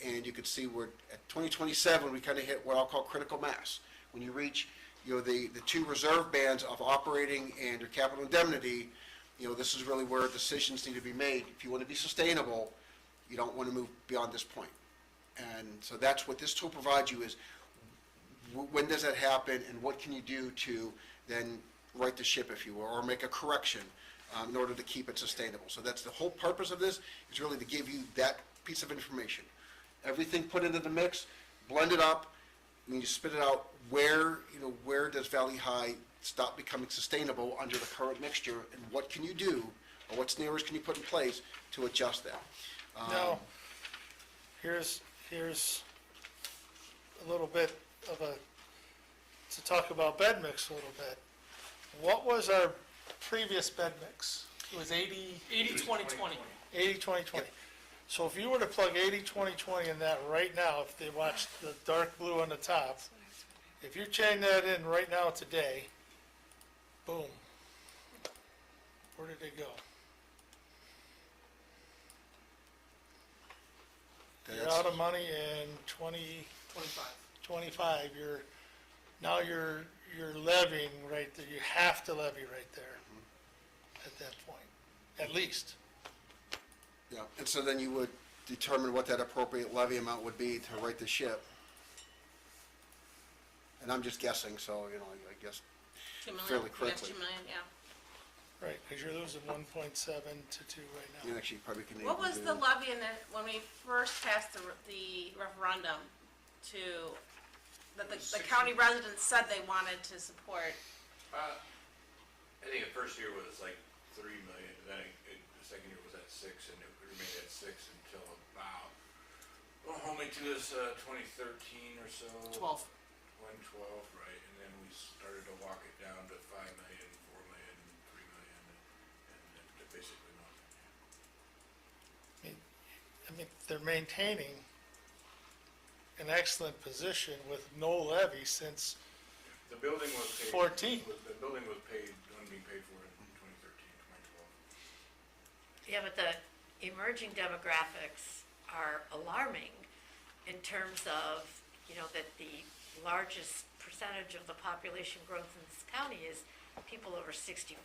and you can see we're at 2027. We kind of hit what I'll call critical mass. When you reach the two reserve bands of operating and your capital indemnity, this is really where decisions need to be made. If you want to be sustainable, you don't want to move beyond this point. And so that's what this tool provides you is, when does that happen and what can you do to then right the ship, if you will, or make a correction in order to keep it sustainable. So that's the whole purpose of this, is really to give you that piece of information. Everything put into the mix, blend it up, when you spit it out, where does Valley High stop becoming sustainable under the current mixture, and what can you do, or what scenarios can you put in place to adjust that? Now, here's a little bit of to talk about bed mix a little bit. What was our previous bed mix? It was 80-20-20. 80-20-20. So if you were to plug 80-20-20 in that right now, if they watch the dark blue on the top, if you chain that in right now today, boom, where did they go? You're out of money in 25. You're levying right there. You have to levy right there at that point, at least. Yeah, and so then you would determine what that appropriate levy amount would be to right the ship. And I'm just guessing, so, I guess 2 million? fairly Yes, quickly. 2 million, yeah. Right, because you're losing 1.7 to 2 right You now. actually probably can. What even was do- the levy when we first passed the referendum that the county residents said they wanted to support? I think the first year was like 3 million, then the second year was at 6, and it remained at 6 until about, homing to this 2013 or so. 12. 112, right, and then we started to walk it down to 5 million, 4 million, 3 million, and then to basically nothing. mean, they're maintaining an excellent position with no levy since The building was paid. 14. The building was paid, being paid for in 2013, 2012. Yeah, but the emerging demographics are alarming in terms of, that the largest percentage of the population growth in this county is people over 65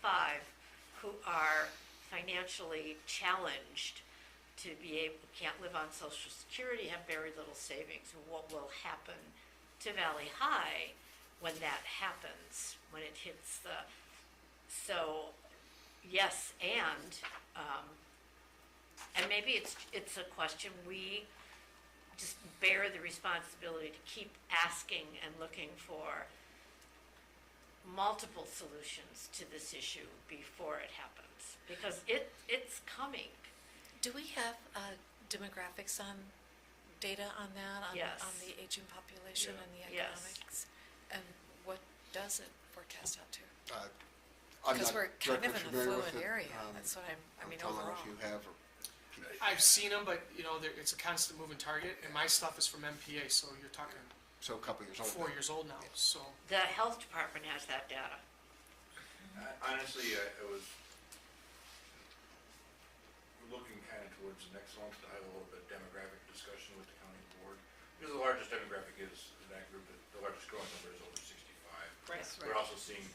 who are financially challenged to can't live on Social Security, have very little savings. What will happen to Valley High when that happens, when it hits so, yes, and maybe it's a question we just bear the responsibility to keep asking and looking for multiple solutions to this issue before it happens, because it's coming. Do we have demographics data on that, Yes. on the aging population Yeah. and the Yes. economics? And what does it forecast out to? I'm Because not we're kind directly of in a familiar with fluid it. area, that's what I mean, Tom, I don't know overall. if you have, or I've seen them, but, it's a constant moving target, and my stuff is from MPA, so you're talking so a couple years old. 4 years old now, so. The health department has that data. Honestly, I was looking kind of towards next month to have a little bit of demographic discussion with the county board. Because the largest demographic is, in that group, the largest growing number is over 65. Right. We're also seeing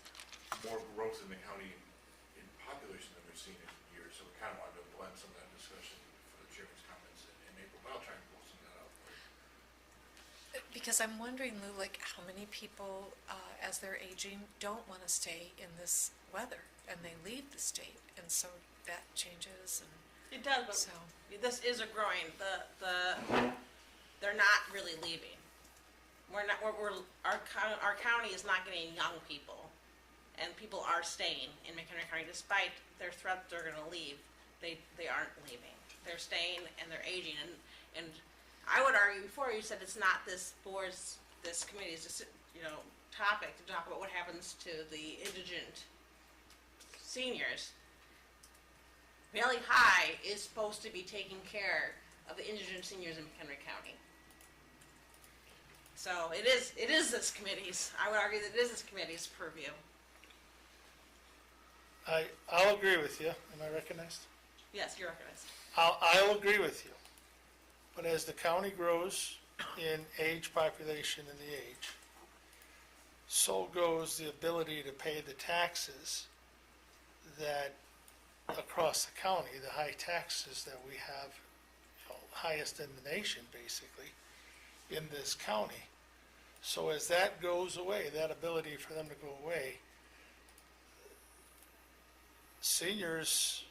more growth in the county in population than we've seen in years, so we kind of wanted to blend some of that discussion for the chairman's comments in April, but I'll try and pull some of that out for you. Because I'm wondering, Lou, like, how many people, as they're aging, don't want to stay in this weather, and they leave the state, and so that changes, and It does, but so. this is a growing, they're not really leaving. Our county is not getting young people, and people are staying in McHenry County despite their threat they're gonna leave. They aren't leaving. They're staying and they're aging, and I would argue before, you said it's not this committee's, topic to talk about what happens to the indigent seniors. Valley High is supposed to be taking care of the indigent seniors in McHenry County. So it is this committee's, I would argue that it is this committee's purview. I'll agree with you. Am I recognized? Yes, you're recognized. I'll agree with you. But as the county grows in age, population, and the age, so goes the ability to pay the taxes that across the county, the high taxes that we have, highest in the nation, basically, in this county. So as that goes away, that ability for them to go away, seniors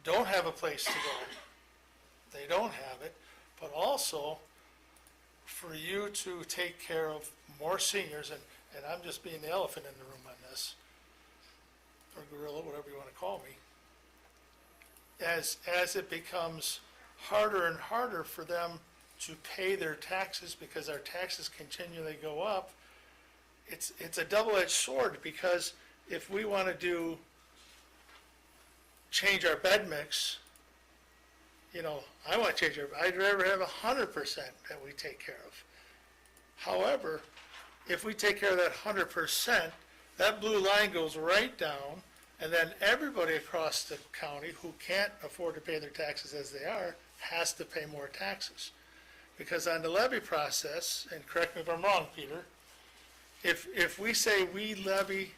don't have a place to go. They don't have it, but also for you to take care of more seniors, and I'm just being the elephant in the room on this, or gorilla, whatever you want to call me, as it becomes harder and harder for them to pay their taxes because our taxes continually go up, it's a double-edged sword, because if we want to change our bed mix, I want to change I'd rather have 100% that we take care of. However, if we take care of that 100%, that blue line goes right down, and then everybody across the county who can't afford to pay their taxes as they are has to pay more taxes. Because on the levy process, and correct me if I'm wrong, Peter, if we say we levy,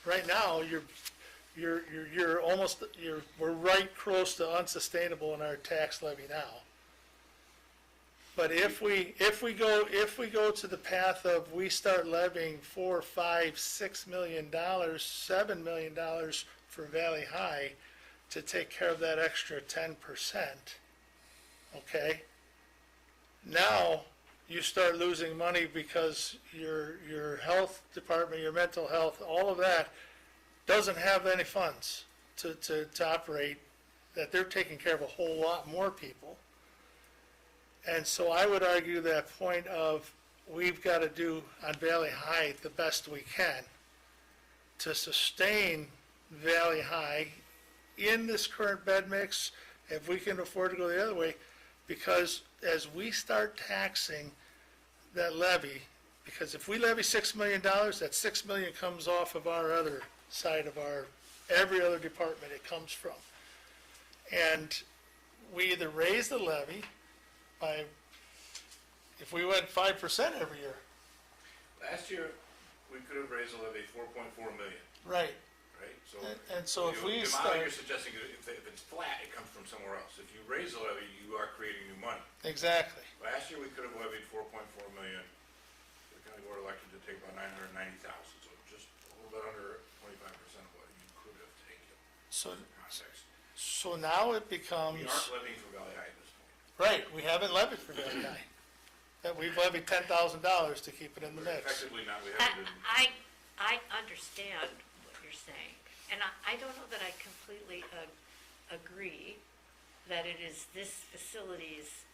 right now, we're right close to unsustainable in our tax levy now. But if we go to the path of we start levying $4, $5, $6 million, $7 million for Valley High to take care of that extra 10%, okay? Now you start losing money because your health department, your mental health, all of that doesn't have any funds to operate, that they're taking care of a whole lot more people. And so I would argue that point of we've got to do on Valley High the best we can to sustain Valley High in this current bed mix. If we can afford to go the other way, because as we start taxing that levy, because if we levy $6 million, that $6 million comes off of our other side of every other department it comes from. And we either raise the levy by, if we went 5% every year, Last year, we could have raised the levy 4.4 million, right? right? So. And so if we The start, amount you're suggesting, if it's flat, it comes from somewhere else. If you raise the levy, you are creating new money. exactly, Last year, we could have levied 4.4 million. The county board elected to take about 990,000, so just a little bit under 25% of what you could have taken. so, Context. so now it We becomes, aren't levying for Valley High at this point. right, we haven't levied for Valley High. That we've levied $10,000 to keep it in the mix. Effectively not, we haven't been. I understand what you're saying, and I don't know that I completely agree that it is this facility's,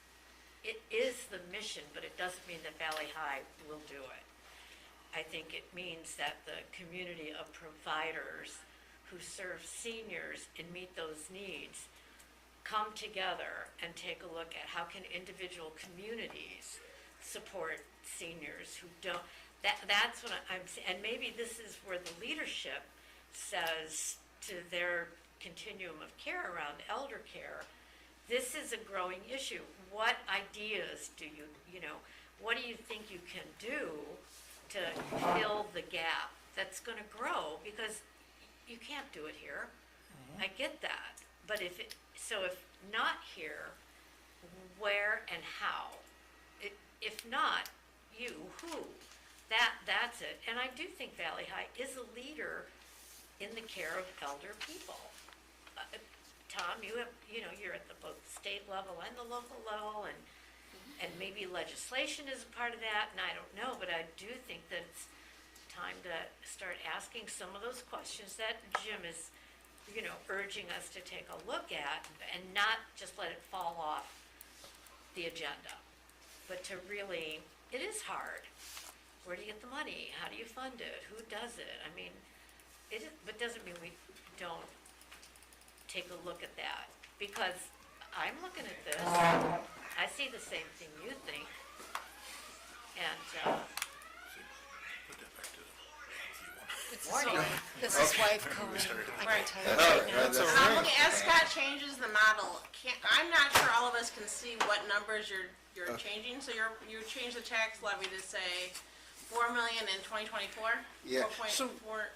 it is the mission, but it doesn't mean that Valley High will do it. I think it means that the community of providers who serve seniors and meet those needs come together and take a look at how can individual communities support seniors who don't, that's what I'm saying, and maybe this is where the leadership says to their continuum of care around elder care, this is a growing issue. What ideas do you what do you think you can do to fill the gap that's gonna grow? Because you can't do it here. I get that, but if not here, where and how? If not, who? That's it. And I do think Valley High is a leader in the care of elder people. Tom, you're at both the state level and the local level, and maybe legislation is a part of that, and I don't know, but I do think that it's time to start asking some of those questions that Jim is, urging us to take a look at, and not just let it fall off the agenda, but to really, it is hard. Where do you get the money? How do you fund it? Who does it? I mean, but doesn't mean we don't take a look at that, because I'm looking at this, I see the same thing you think, and, Put that back to them if you want. This is wife code, I can Right. tell you right now. That's a And I'm ring. looking, as Scott changes the model, I'm not sure all of us can see what numbers you're changing, so you change the tax levy to say 4 million in 2024? Yeah, 4.4,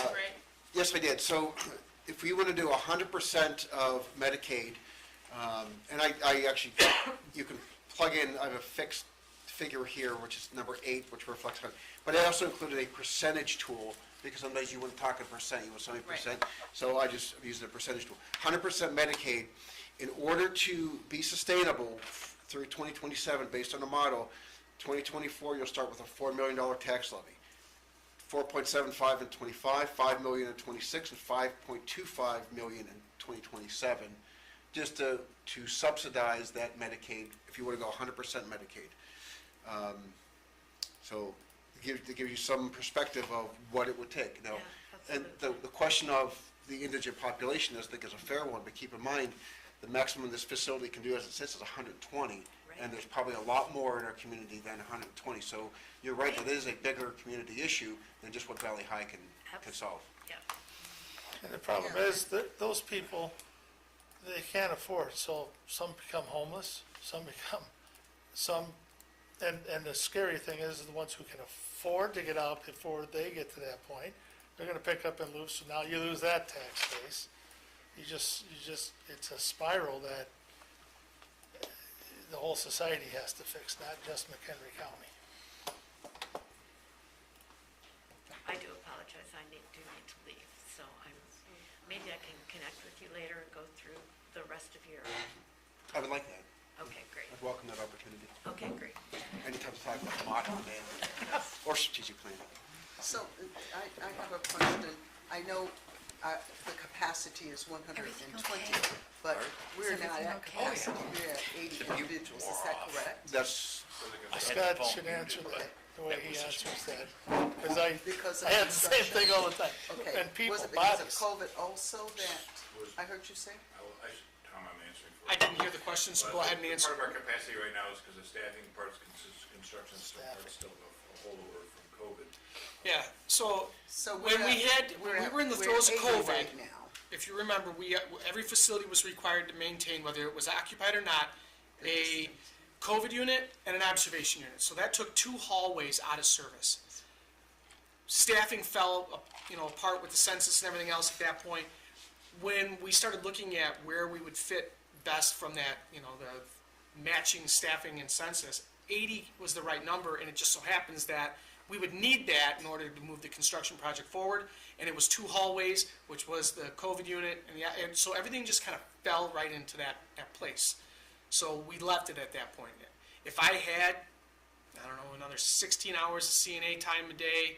right? Yes, I did. So if we want to do 100% of Medicaid, and I actually, you can plug in, I have a fixed figure here, which is number 8, which reflects on, but I also included a percentage tool, because sometimes you wouldn't talk in percent, you want 70%. So I just used a percentage tool. 100% Medicaid, in order to be sustainable through 2027, based on the model, 2024, you'll start with a $4 million tax levy. 4.75 in 25, 5 million in 26, and 5.25 million in 2027, just to subsidize that Medicaid, if you want to go 100% Medicaid. So to give you some perspective of what it would take. Now, Yeah, and the question of the indigent population, I think, is a fair one, but keep in mind, the maximum this facility can do as it sits is 120. And there's probably a lot more in our community than 120. So you're right, that is a bigger community issue than just what Valley High can solve. yeah. And the problem is that those people, they can't afford, so some become homeless, and the scary thing is the ones who can afford to get out before they get to that point, they're gonna pick up and lose, so now you lose that tax base. It's a spiral that the whole society has to fix, not just McHenry County. I do apologize, I do need to leave, so maybe I can connect with you later and go through the rest of your, I would like that. okay, great, I'd welcome that opportunity. okay, great. Anytime to talk about the model, man, or strategic planning. So I have a question. I know the capacity is 120, okay? but we're Is not everything at okay? capacity. We're at 80 individuals. Is that correct? That's, Scott should answer that, the way he answers that, because Because of I had the same construction? thing all the time. Okay. And people, Was it because of bodies. COVID also that, I heard you say? Tom, I'm answering I didn't hear the question, so go ahead and answer. Part of our capacity right now is because of staffing, parts, construction, still parts still a holdover from COVID. Yeah, so So when we were in the throes of we're 80 COVID, right now. if you remember, every facility was required to maintain, whether it was occupied or not, a COVID unit and an observation unit. So that took 2 hallways out of service. Staffing fell, apart with the census and everything else at that point. When we started looking at where we would fit best from that, the matching staffing and census, 80 was the right number, and it just so happens that we would need that in order to move the construction project forward, and it was 2 hallways, which was the COVID unit, and so everything just kind of fell right into that place. So we left it at that point. If I had, I don't know, another 16 hours of CNA time a day,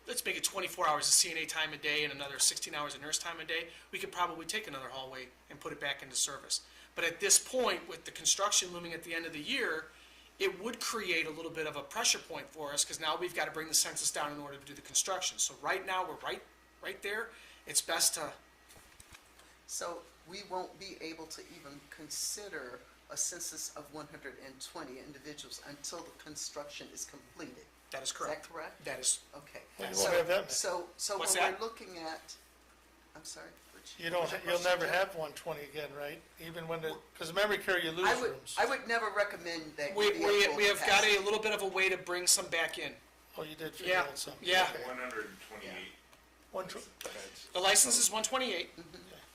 let's make it 24 hours of CNA time a day and another 16 hours of nurse time a day, we could probably take another hallway and put it back into service. But at this point, with the construction looming at the end of the year, it would create a little bit of a pressure point for us, because now we've got to bring the census down in order to do the construction. So right now, we're right there. It's best to, So we won't be able to even consider a census of 120 individuals until the construction is completed. that is Is correct. that correct? That is, Okay. Well, you So- won't have that many. So when What's we're that? looking at, I'm sorry, You'll never have 120 again, right? Even when because memory care, you lose rooms. I would never recommend that we you be at full have got capacity. a little bit of a way to bring some back in. Oh, you did figure Yeah, out something. yeah. Okay. 128 One tw- beds. The license is 128.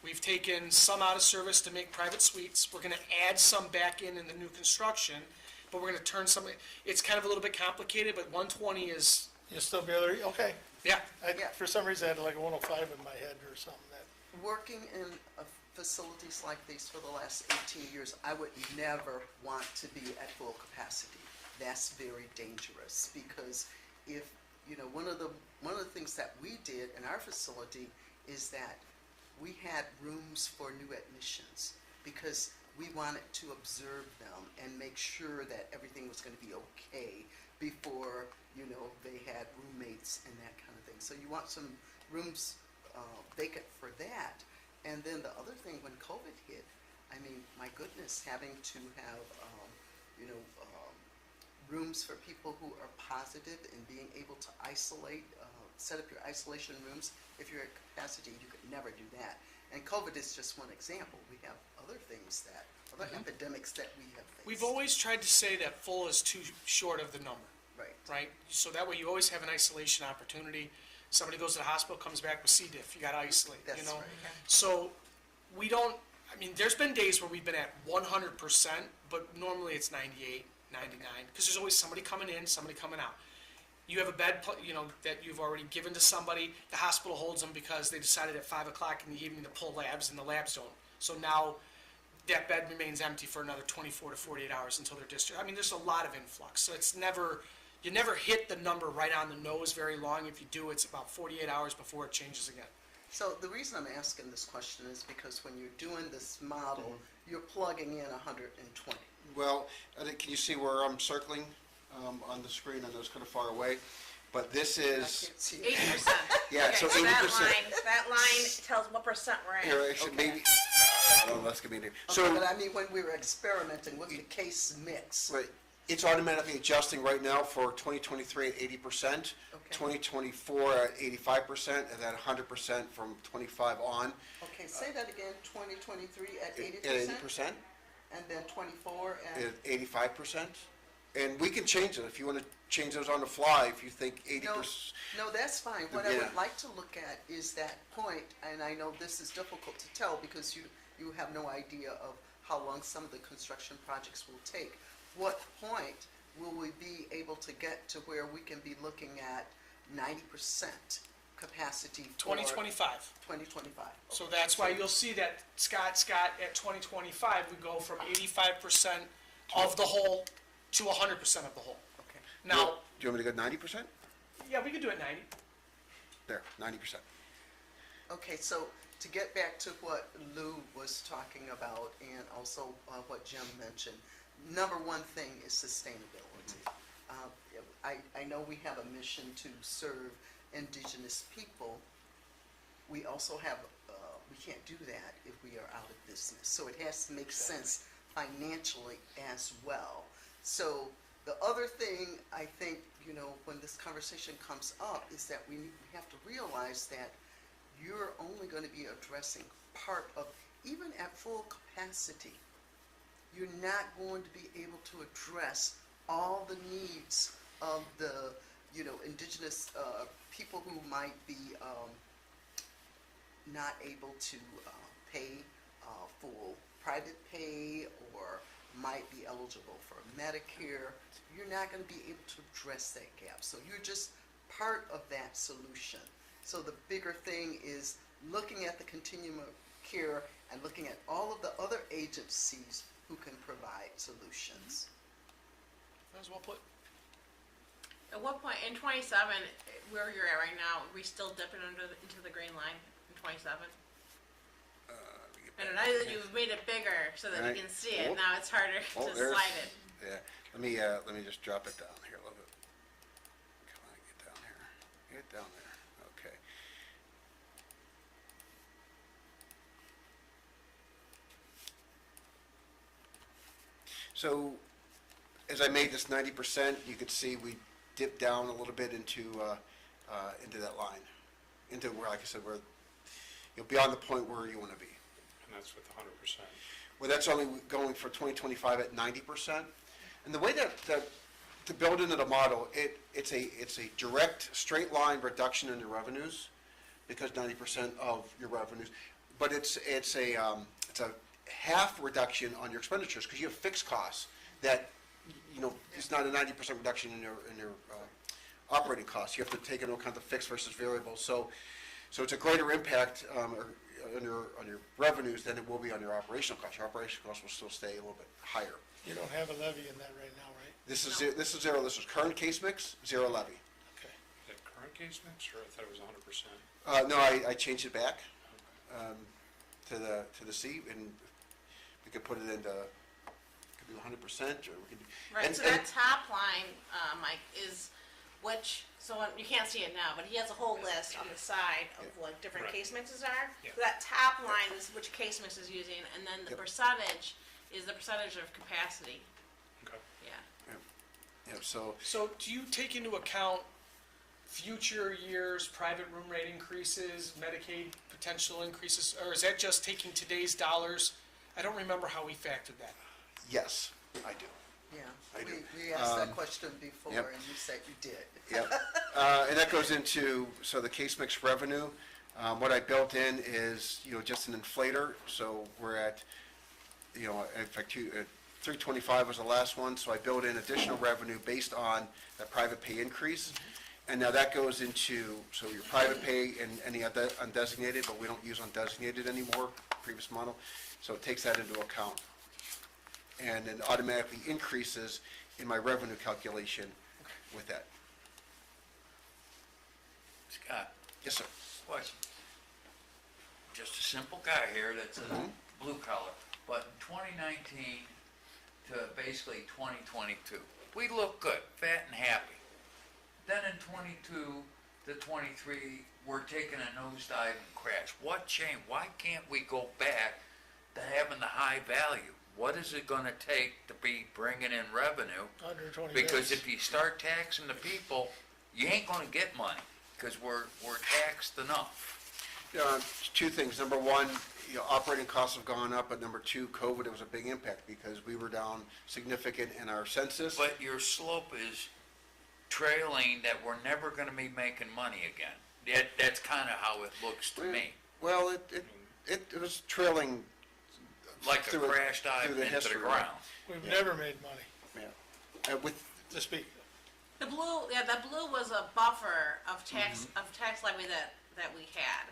We've taken some out of service to make private suites. We're gonna add some back in the new construction, but we're gonna turn some, it's kind of a little bit complicated, but 120 is, You'll still be able to, okay. yeah. Yeah. For some reason, I had like a 105 in my head or something. Working in facilities like these for the last 18 years, I would never want to be at full capacity. That's very dangerous, because if, one of the things that we did in our facility is that we had rooms for new admissions, because we wanted to observe them and make sure that everything was going to be okay before, they had roommates and that kind of thing. So you want some rooms vacant for that. And then the other thing, when COVID hit, I mean, my goodness, having to have, rooms for people who are positive and being able to isolate, set up your isolation rooms. If you're at capacity, you could never do that. And COVID is just one example. We have other things other epidemics that we have faced. We've always tried to say that full is too short of the number, right? So that way you always have an isolation opportunity. Somebody goes to the hospital, comes back with C. diff, you gotta isolate, That's right. So we don't, there's been days where we've been at 100%, but normally it's 98, 99, because there's always somebody coming in, somebody coming out. You have a bed, that you've already given to somebody, the hospital holds them because they decided at 5 o'clock in the evening to pull labs, and the labs don't. So now that bed remains empty for another 24 to 48 hours until they're discharged. There's a lot of influx, so you never hit the number right on the nose very long. If you do, it's about 48 hours before it changes again. So the reason I'm asking this question is because when you're doing this model, you're plugging in 120. Well, I think, can you see where I'm circling on the screen? I know it's kind of far away, but this I is, can't see it. 80%. yeah, so 80%. That line tells what percent we're at. Here, actually, maybe, I don't know, that's gonna be, Okay, so, but I mean, when we were experimenting with the case mix. right, it's automatically adjusting right now for 2023 at 80%, Okay. 2024 at 85%, and then 100% from 25 on. Okay, say that again, 2023 at 80%? At 80%, And then 24 at, at 85%. And we can change it, if you want to change those on the fly, if you think 80%. no, that's fine. What I Yeah. would like to look at is that point, and I know this is difficult to tell because you have no idea of how long some of the construction projects will take. What point will we be able to get to where we can be looking at 90% capacity for 2025. 2025? So that's why you'll see that Scott, at 2025, we go from 85% of the whole to 100% of the whole. Okay. Now, Do you want me to go 90%? yeah, we could do it 90. There, 90%. Okay, so to get back to what Lou was talking about and also what Jim mentioned, number one thing is sustainability. I know we have a mission to serve indigenous people. We also have we can't do that if we are out of business. So it has to make sense financially as well. So the other thing I think, when this conversation comes up is that we have to realize that you're only going to be addressing part of, even at full capacity, you're not going to be able to address all the needs of the, indigenous people who might be not able to pay full private pay or might be eligible for Medicare. You're not going to be able to address that gap. So you're just part of that solution. So the bigger thing is looking at the continuum of care and looking at all of the other agencies who can provide solutions. That was well put. At what point, in 27, where you're at right now, are we still dipping into the green line in 27? And now that you've made it bigger so that Right. you can see it, Oh. now it's harder Oh, to there's- slide it. Yeah, let me just drop it down here a little bit. Come on, get down here. Get down there, okay. So, as I made this 90%, you could see we dipped down a little bit into that line. Into where, like I said, where, beyond the point where you wanna be. And that's with 100%. Well, that's only going for 2025 at 90%. And the way that to build into the model, it's a direct straight line reduction in your revenues, because 90% of your revenues, but it's a half reduction on your expenditures, because you have fixed costs that, it's not a 90% reduction in your operating costs. You have to take into account the fixed versus variable. So it's a greater impact on your revenues than it will be on your operational costs. Your operational costs will still stay a little bit higher. You don't have a levy in that right now, right? This is zero. This is current case mix, zero levy. Okay. Is that current case mix, or I thought it was 100%? No, I changed it back to the C, and we could put it into, could be 100%, or we could. Right, and- so and- that top line, Mike, is you can't see it now, but he has a whole list on the side of what different Right. case mixes are. Yeah. So that top line is which case mix is using, and then the Yep. percentage is the percentage of capacity, Okay. yeah. Yeah, so, So do you take into account future years, private room rate increases, Medicaid potential increases, or is that just taking today's dollars? I don't remember how we factored that. yes, I do. Yeah, I do. we asked that question before, yep. and you said you did. Yep. And that goes into, the case mix revenue. What I built in is, just an inflator, so we're at, in fact, 325 was the last one, so I built in additional revenue based on that private pay increase. And now that goes into, your private pay and any undesignated, but we don't use undesignated anymore, previous model, so it takes that into account. And then automatically increases in my revenue calculation with that. Scott, Yes, sir. question. Just a simple guy here that's a blue collar, but in 2019 to basically 2022, we look good, fat and happy. Then in 22 to 23, we're taking a nosedive and crash. What changed? Why can't we go back to having the high value? What is it gonna take to be bringing in revenue? 120 Because days. if you start taxing the people, you ain't gonna get money, because we're taxed enough. Two things. Number one, operating costs have gone up, but number two, COVID, it was a big impact because we were down significant in our census. But your slope is trailing that we're never gonna be making money again. That's kinda how it looks to me, Well, it was trailing. like a through it- crash dive through the into the history, ground. We've never made money, Yeah. With, to speak. The blue was a buffer of tax levy that we had.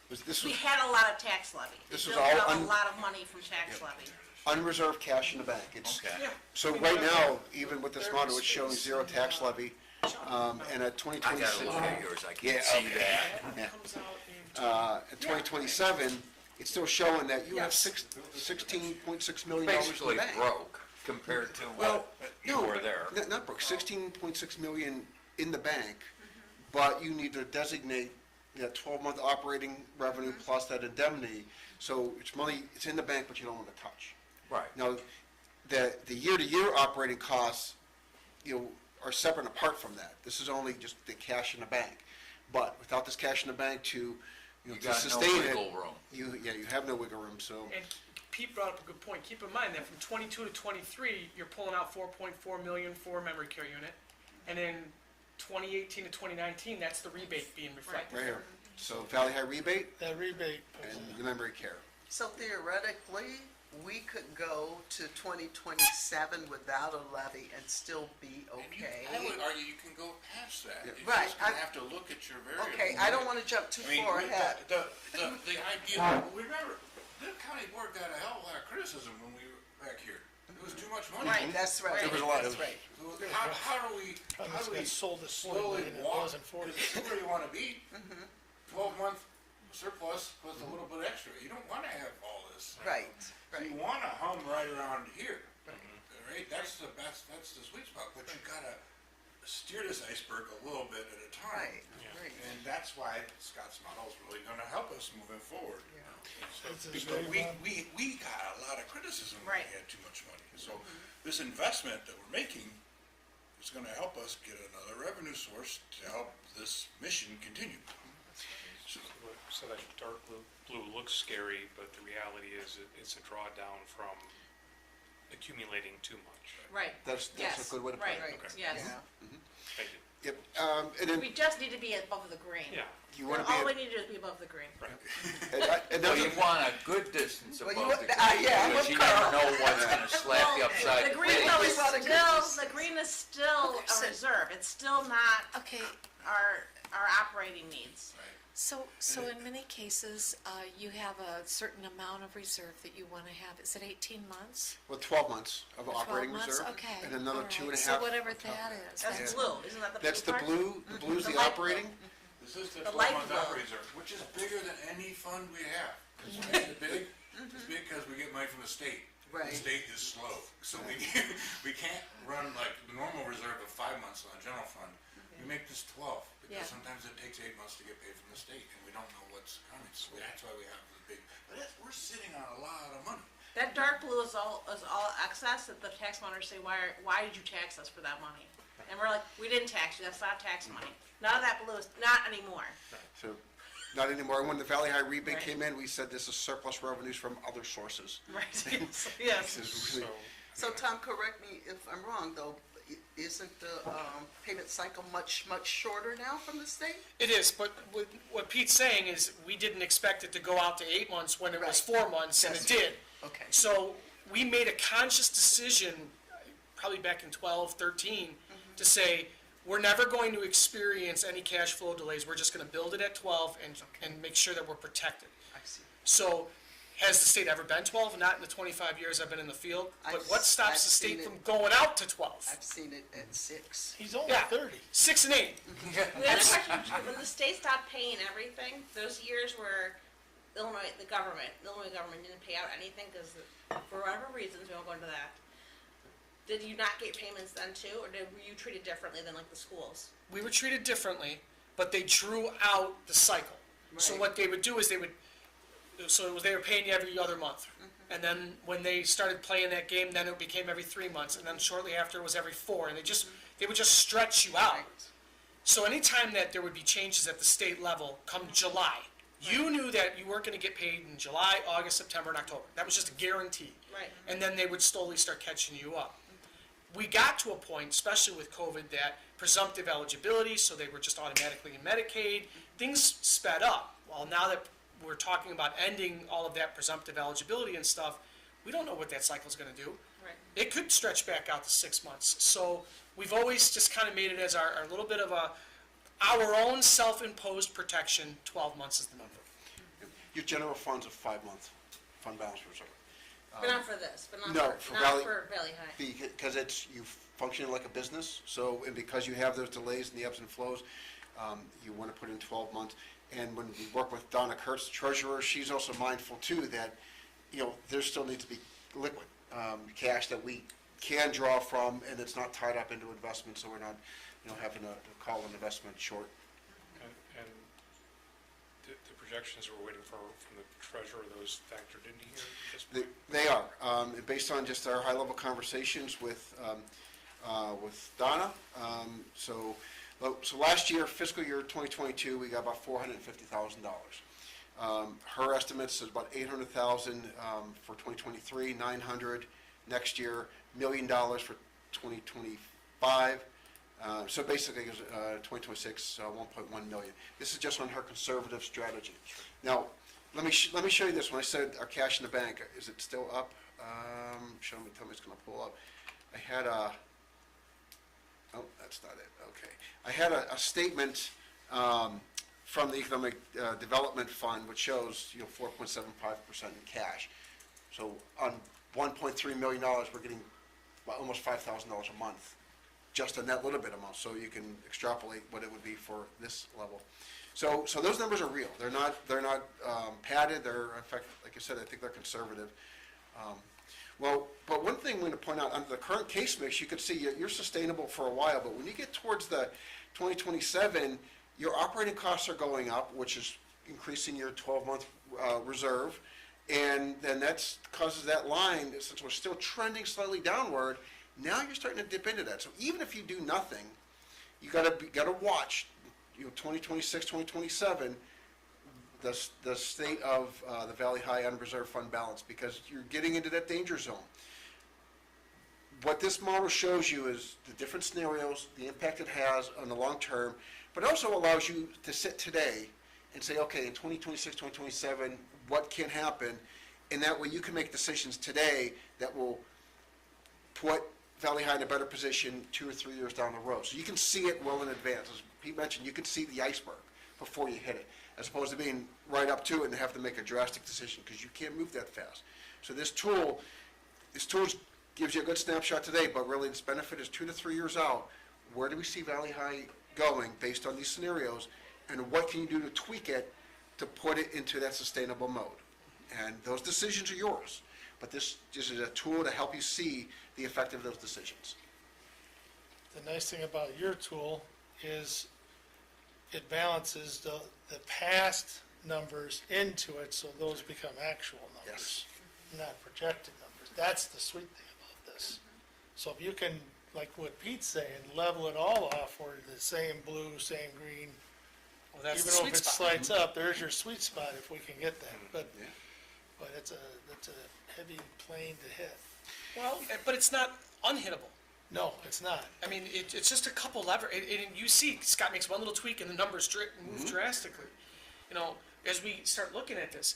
this We was had a lot of tax levy. This We was built all up a lot of money from tax levy. unreserved cash in the bank. It's, Okay. so right now, even with this model, it's showing zero tax levy, and at 2026. I gotta look at yours, I Yeah, can't see okay. that. Yeah. Comes out in At 2027, it's still showing that you have Yes. $16.6 million in the Basically bank. broke compared to Well, what you no, were there. not broke, 16.6 million in the bank, but you need to designate that 12-month operating revenue plus that indemnity. So it's money, it's in the bank, but you don't want to touch. Right. Now, the year-to-year operating costs, are separate and apart from that. This is only just the cash in the bank. But without this cash in the bank to You to got no sustain it, wiggle room. you have no wiggle room, so. And Pete brought up a good point. Keep in mind that from 22 to 23, you're pulling out 4.4 million for a memory care unit. And in 2018 to 2019, that's the rebate being reflected. Right here. So Valley High rebate That rebate, and the memory care. So theoretically, we could go to 2027 without a levy and still be okay. I would argue you can go past that. Yeah. You're Right, just gonna I- have to look at your variables. Okay, I don't wanna jump too I mean, far with ahead. the idea, remember, the county board got a hell of a lot of criticism when we were back here. It was too much money. Right, that's right. There was a lot That's of- right. So how do we got sold this slowly morning and it walk, wasn't for because it. it's where you wanna be. 12-month surplus with a little bit extra. You don't wanna have all this. Right, So you right. wanna hum right around here. Right, that's the best, that's the sweet spot, but you gotta steer this iceberg a little bit at a time. Right, right. And that's why Scott's model is really gonna help us moving forward. It's a Because very we got a lot of criticism when Right. we had too much money. So this investment that we're making is gonna help us get another revenue source to help this mission continue. So that dark blue looks scary, but the reality is it's a drawdown from accumulating too much. Right. That's Yes. a good way to put it. Right, Okay. yes. Yeah. Thank you. Yep, and then We just need to be above the green. Yeah. you want to All we be, need to do is be above the green. and So then you want a good distance Well, above you the want- green, yeah, I'm because with you never Carl. know what's gonna slap you upside The the green face. though is We want a good still, distance. the green is still But there's a a- reserve. It's still not Okay, our operating needs. so in many cases, you have a certain amount of reserve that you wanna have. Is it 18 months? well, 12 months of 12 operating months? reserve. Okay. And another all right. 2.5. So whatever on top that of is. That's Yeah. blue, isn't that the blue That's the part? blue, the blue's The the light blue. operating. This is the The light 12-month blue. operating reserve, which is bigger than any fund we have. It's big, it's big because we get money from the state. Right. The state is slow, so we can't run like the normal reserve of 5 months on a general fund. We make this 12, Yeah. because sometimes it takes 8 months to get paid from the state, and we don't know what's coming, so that's why we have the big, but we're sitting on a lot of money. That dark blue is all excess that the tax monitors say, why did you tax us for that money? And we're like, we didn't tax you, that's not tax money. None of that blue is, not anymore. So, not anymore. When the Valley High rebate Right. came in, we said this is surplus revenues from other sources. Right, yes. This is really- So Tom, correct me if I'm wrong, though, isn't the payment cycle much shorter now from the state? It is, but what Pete's saying is we didn't expect it to go out to 8 months when it was Right. 4 months, and it That's did. Okay. So we made a conscious decision, probably back in 12, 13, to say, we're never going to experience any cash flow delays. We're just gonna build it at 12 and make sure that we're protected. I see. So, has the state ever been 12? Not in the 25 years I've been in the field. But what I've stops the seen state it. from going out to 12? I've seen it at 6. He's only Yeah. 30. 6 and 8. The other question, too, when the state stopped paying everything, those years where the Illinois government didn't pay out anything, because for whatever reasons, we won't go into that. Did you not get payments then too, or were you treated differently than like the schools? We were treated differently, but they drew out the cycle. So Right. what they would do is they were paying you every other month. And then when they started playing that game, then it became every 3 months, and then shortly after it was every 4, and they would just stretch you out. Right. So anytime that there would be changes at the state level come July, you knew that you weren't gonna get paid in July, August, September, and October. That was just a guarantee. Right. And then they would slowly start catching you up. We got to a point, especially with COVID, that presumptive eligibility, so they were just automatically in Medicaid, things sped up. Well, now that we're talking about ending all of that presumptive eligibility and stuff, we don't know what that cycle's gonna do. Right. It could stretch back out to 6 months. So we've always just kind of made it as our little bit of our own self-imposed protection. 12 months is the number. Your general fund's a 5-month fund balance reserve. But not for this, but No, not for for Valley- Valley High. Because you function like a business, so, and because you have those delays and the ebbs and flows, you want to put in 12 months. And when we work with Donna Kurtz, the treasurer, she's also mindful too that, there still needs to be liquid, cash that we can draw from, and it's not tied up into investments, so we're not, having to call an investment short. And the projections we're waiting for from the treasurer, those factored into here at this point? They are, based on just our high-level conversations with Donna. So last year, fiscal year 2022, we got about $450,000. Her estimates is about 800,000 for 2023, 900 next year, $1 million for 2025. So basically, 2026, 1.1 million. This is just on her conservative strategy. Now, let me show you this. When I said our cash in the bank, is it still up? Tell me it's going to pull up. I had a. Oh, that's not it. Okay. I had a statement from the Economic Development Fund, which shows 4.75% in cash. So on $1.3 million, we're getting almost $5,000 a month, just on that little bit amount. So you can extrapolate what it would be for this level. So those numbers are real. They're not padded. They're, in fact, like I said, I think they're conservative. But one thing I'm going to point out, under the current case mix, you can see you're sustainable for a while, but when you get towards the 2027, your operating costs are going up, which is increasing your 12-month reserve, and then that causes that line, since we're still trending slightly downward, now you're starting to dip into that. So even if you do nothing, you got to watch, 2026, 2027, the state of the Valley High unreserved fund balance, because you're getting into that danger zone. What this model shows you is the different scenarios, the impact it has on the long term, but also allows you to sit today and say, okay, in 2026, 2027, what can happen? And that way you can make decisions today that will put Valley High in a better position 2 or 3 years down the road. So you can see it well in advance. As Pete mentioned, you can see the iceberg before you hit it, as opposed to being right up to it and have to make a drastic decision, because you can't move that fast. So this tool gives you a good snapshot today, but really its benefit is 2 to 3 years out. Where do we see Valley High going based on these scenarios, and what can you do to tweak it to put it into that sustainable mode? And those decisions are yours, but this is a tool to help you see the effect of those decisions. The nice thing about your tool is it balances the past numbers into it, so those become actual numbers, not projected numbers. That's the sweet thing about this. So if you can, like what Pete's saying, level it all off, or the same blue, same green, Well, that's the even sweet if it spot. slides up, there's your sweet spot if we can get that. But it's a heavy plane to hit. Well, but it's not unhittable. No, it's not. I mean, it's just a couple you see, Scott makes one little tweak and the numbers move drastically. As we start looking at this,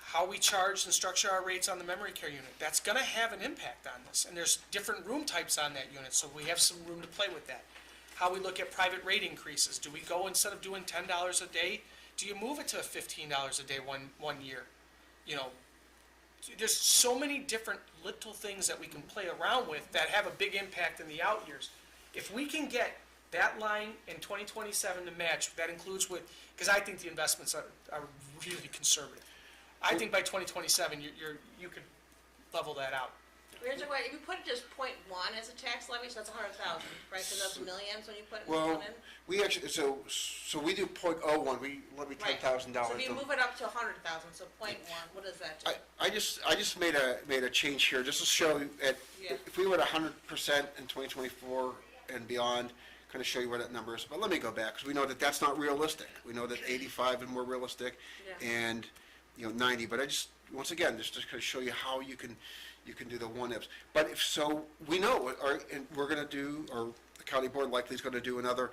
how we charge and structure our rates on the memory care unit, that's gonna have an impact on this. And there's different room types on that unit, so we have some room to play with that. How we look at private rate increases. Do we go, instead of doing $10 a day, do you move it to $15 a day one year? There's so many different little things that we can play around with that have a big impact in the out years. If we can get that line in 2027 to match, that includes because I think the investments are really conservative. I think by 2027, you could level that out. Here's a way, if you put it just 0.1 as a tax levy, so that's 100,000, right, because that's millions when you put Well, 1 in? we actually, so we do .01, we levy Right. $10,000. So if you move it up to 100,000, so 0.1, what does that do? I just made a change here, just to show you, Yeah. if we were at 100% in 2024 and beyond, kind of show you where that number is. But let me go back, because we know that that's not realistic. We know that 85 is more realistic, Yeah. and 90. But once again, just to kind of show you how you can do the one-ifs. But we know, and we're going to do, or the county board likely is going to do another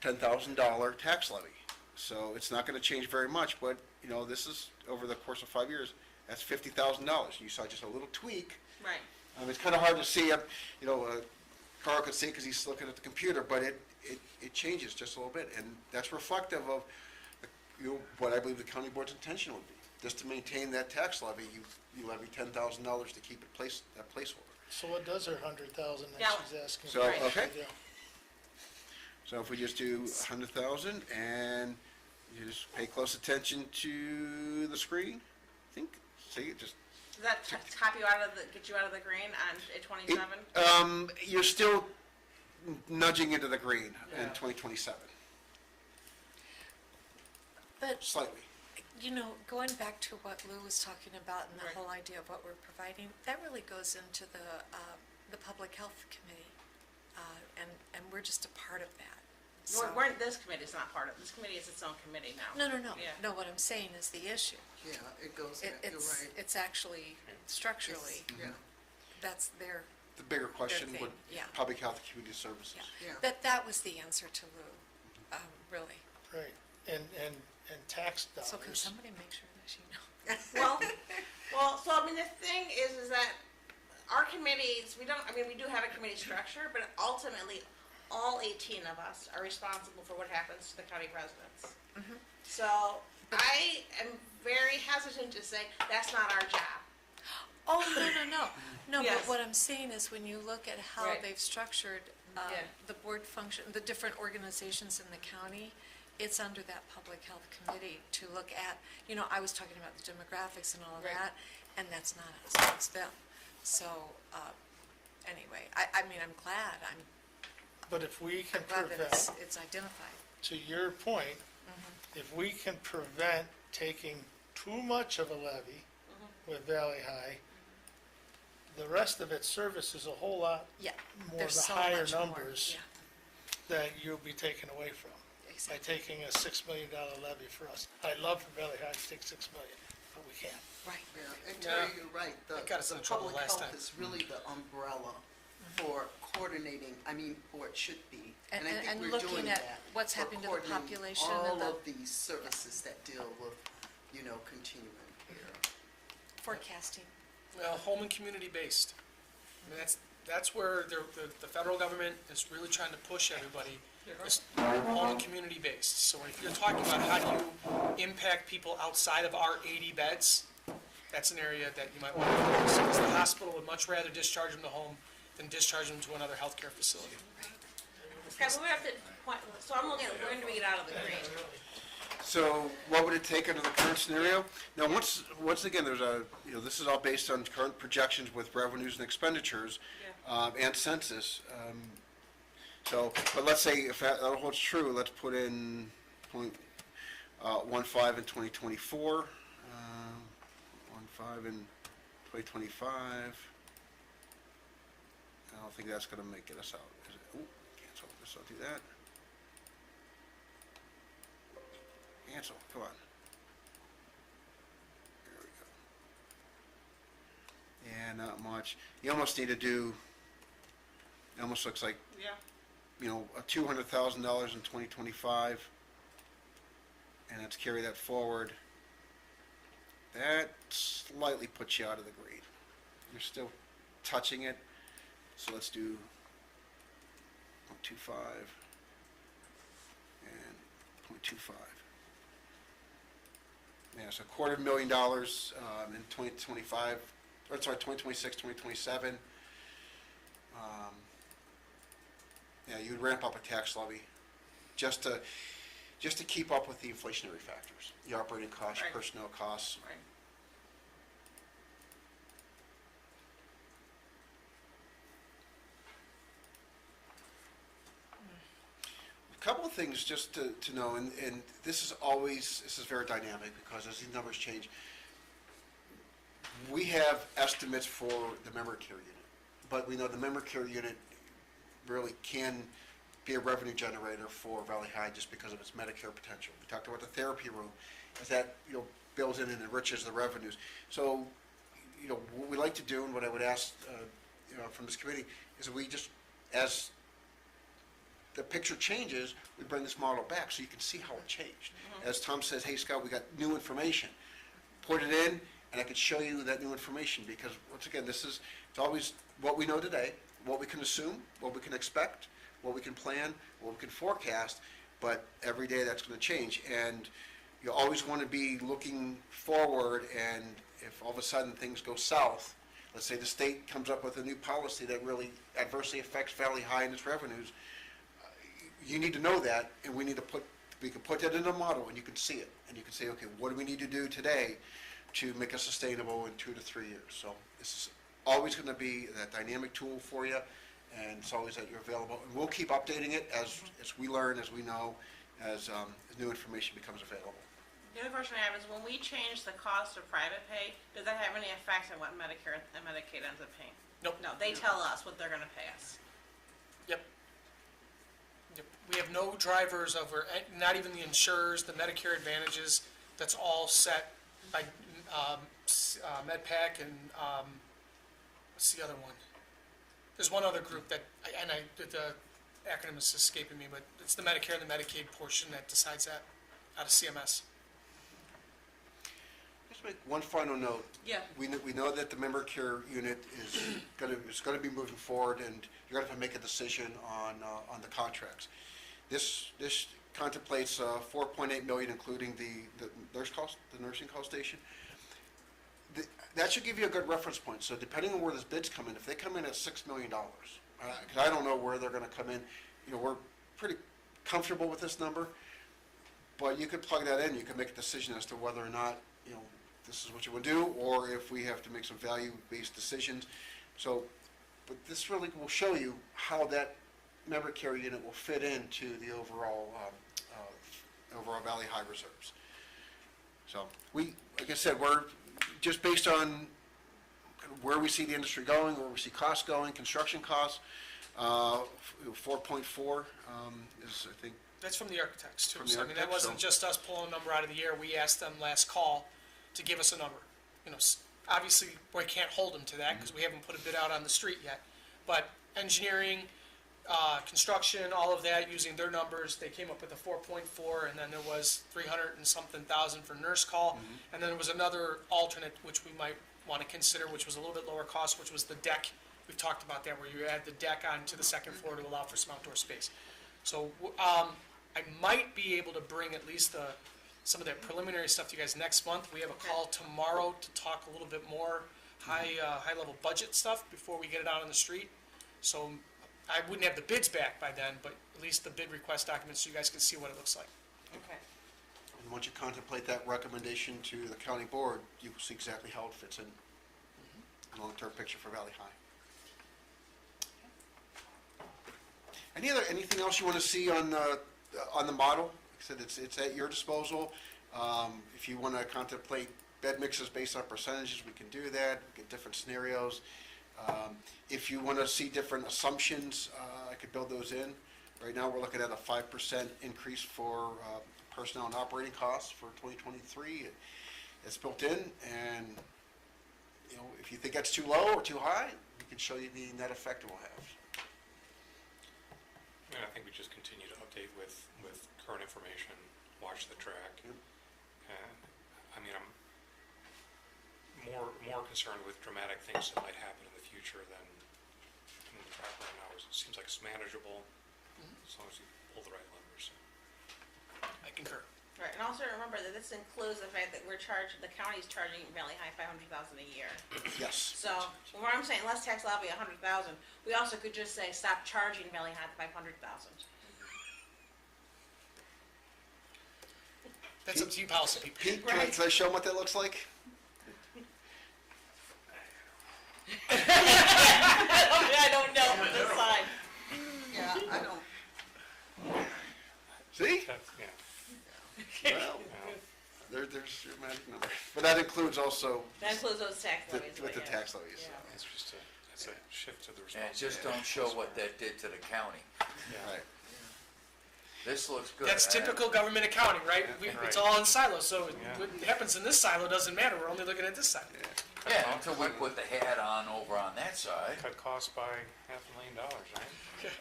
$10,000 tax levy. So it's not going to change very much, but this is over the course of 5 years. That's $50,000. You saw just a little tweak. Right. It's kind of hard to see. Carl could see it because he's looking at the computer, but it changes just a little bit, and that's reflective of what I believe the county board's intention would be. Just to maintain that tax levy, you levy $10,000 to keep it that placeholder. So what does her 100,000 that Yeah. she's asking? So, for? okay. Yeah. So if we just do 100,000, and you just pay close attention to the screen, see it just. Does that top you get you out of the green on 27? You're still nudging into the green in Yeah. 2027, But slightly. you know, going back to what Lou was talking about and the Right. whole idea of what we're providing, that really goes into the Public Health Committee. And we're just a part of that. So, This committee's not part of, this committee is its own committee now. no. Yeah. No, what I'm saying is the issue. Yeah, it goes It- back, you're It's, right. it's actually structurally, Yeah, that's their, The bigger question thing, would, yeah. public health and community services. yeah. Yeah. That was the answer to Lou, really. Right, and tax So can dollars. somebody make sure that she knows? So I mean, the thing is that our committees, we do have a committee structure, but ultimately, all 18 of us are responsible for what happens to the county residents. So I am very hesitant to say, that's not our job. Oh, no. No, but Yes. what I'm saying is when you look at how Right. they've structured Yeah. the board function, the different organizations in the county, it's under that public health committee to look at, you know, I was talking about the demographics and all of Right. that, and that's not us, it's them. So, anyway, I mean, I'm glad, But if we can I'm glad that prevent, it's identified. to your point, if we can prevent taking too much of a levy with Valley High, the rest of its service is a whole lot Yeah, more there's the so higher much more. numbers Yeah, that you'll be taken away from by exactly. taking a $6 million levy for us. I'd love for Valley High to take $6 million, but we can't. Right. yeah, and Terry, you're right, It got us in the trouble public last health time. is really the umbrella for coordinating, or it should be. And- I and- think and we're looking doing at that what's for happening to the coordinating population and all the- of these services that deal with, continuing care. Forecasting. Well, home and community based. I mean, that's where the federal government is really trying to push everybody, is home and community based. So if you're talking about how do you impact people outside of our 80 beds, that's an area that you might want to focus on, because the hospital would much rather discharge them to home than discharge them to another healthcare facility. Okay, but we have to point, so I'm looking at when do we get out of the green? So what would it take under the current scenario? Now, once again, there's this is all based on current projections with revenues and expenditures, and census. But let's say if that holds true, let's put in 0.15 in 2024, 1.5 in 2025. I don't think that's gonna make us out, is it? Ooh, cancel this, I'll do that. Cancel, come on. There we go. Yeah, not much. You almost need to do, it almost looks like, Yeah. $200,000 in 2025, and let's carry that forward. That slightly puts you out of the green. You're still touching it, so let's do 0.25 and 0.25. Yeah, so $250,000 in 2025, or sorry, 2026, 2027. Yeah, you'd ramp up a tax levy just to keep up with the inflationary factors, the operating costs, Right. personnel costs. Right. A couple of things just to know, and this is very dynamic because as these numbers change, we have estimates for the memory care unit, but we know the memory care unit really can be a revenue generator for Valley High just because of its Medicare potential. We talked about the therapy room, as that, builds in and enriches the revenues. So, what we like to do, and what I would ask, from this committee, is that we just, as the picture changes, we bring this model back so you can see how it changed. As Tom says, hey, Scott, we got new information. Put it in, and I can show you that new information, because, once again, it's always what we know today, what we can assume, what we can expect, what we can plan, what we can forecast, but every day that's going to change. And you always want to be looking forward, and if all of a sudden things go south, let's say the state comes up with a new policy that really adversely affects Valley High and its revenues, you need to know that, and we can put that in a model, and you can see it, and you can say, okay, what do we need to do today to make us sustainable in 2 to 3 years? So this is always going to be that dynamic tool for you, and it's always that you're available. And we'll keep updating it as we learn, as we know, as new information becomes available. The other question I have is, when we change the cost of private pay, does that have any effect on what Medicare and Medicaid ends up paying? Nope. No, they tell us what they're gonna pay us. Yep. Yep. We have no drivers over, not even the insurers, the Medicare Advantages, that's all set by, MedPAC and, what's the other one? There's one other group that, the acronym is escaping me, but it's the Medicare and the Medicaid portion that decides that, out of CMS. Just make one final note. Yeah. We know that the member care unit is gonna be moving forward, and you're gonna have to make a decision on the contracts. This contemplates, 4.8 million, including the nursing call station. That should give you a good reference point, so depending on where those bids come in, if they come in at $6 million, because I don't know where they're gonna come in, we're pretty comfortable with this number, but you could plug that in, you can make a decision as to whether or not, this is what you would do, or if we have to make some value-based decisions. So, but this really will show you how that member care unit will fit into the overall Valley High reserves. So, like I said, we're just based on where we see the industry going, where we see costs going, construction costs, 4.4 is, I think. That's from the architects too. From the So, I mean, that architects, wasn't so- just us pulling a number out of the air. We asked them last call to give us a number. Obviously, we can't hold them to that because we haven't put a bid out on the street yet. But engineering, construction, all of that, using their numbers, they came up with a 4.4, and then there was 300 and something thousand for nurse call. And then there was another alternate, which we might want to consider, which was a little bit lower cost, which was the deck. We've talked about that, where you add the deck onto the second floor to allow for some outdoor space. So, I might be able to bring at least some of that preliminary stuff to you guys next month. We have a call tomorrow to talk a little bit more high-level budget stuff before we get it out on the street. So I wouldn't have the bids back by then, but at least the bid request documents so you guys can see what it looks like. Okay. And once you contemplate that recommendation to the county board, you will see exactly how it fits in the long-term picture for Valley High. Anything else you want to see on the model? Like I said, it's at your disposal. If you want to contemplate bed mixes based on percentages, we can do that, get different scenarios. If you want to see different assumptions, I could build those in. Right now, we're looking at a 5% increase for personnel and operating costs for 2023. It's built in, and if you think that's too low or too high, we can show you the net effect it will have. And I think we just continue to update with current information, watch the track. Yep. And, I mean, I'm more concerned with dramatic things that might happen in the future than the track right now. It seems like it's manageable, as long as you pull the right levers. I concur. Right, and also remember that this includes the fact that the county's charging Valley High $500,000 a year. Yes. So, when I'm saying less tax levy $100,000, we also could just say, stop charging Valley High $500,000. That's up to you policy people. Pete, can I show them what that looks like? I don't know from this side. Yeah, I don't, See? That's, Well, there's your magic number. But that includes also That includes those tax levies. with the right, yeah. tax levies. Yeah. it's just a shift to the And responsibility. just don't show what that did to the county. Right. This looks good. That's typical government accounting, right? It's all in silos, so Yeah. what happens in this silo doesn't matter. We're only looking at this side. Yeah, until we put the hat on over on that side. Cut costs by $500,000, right?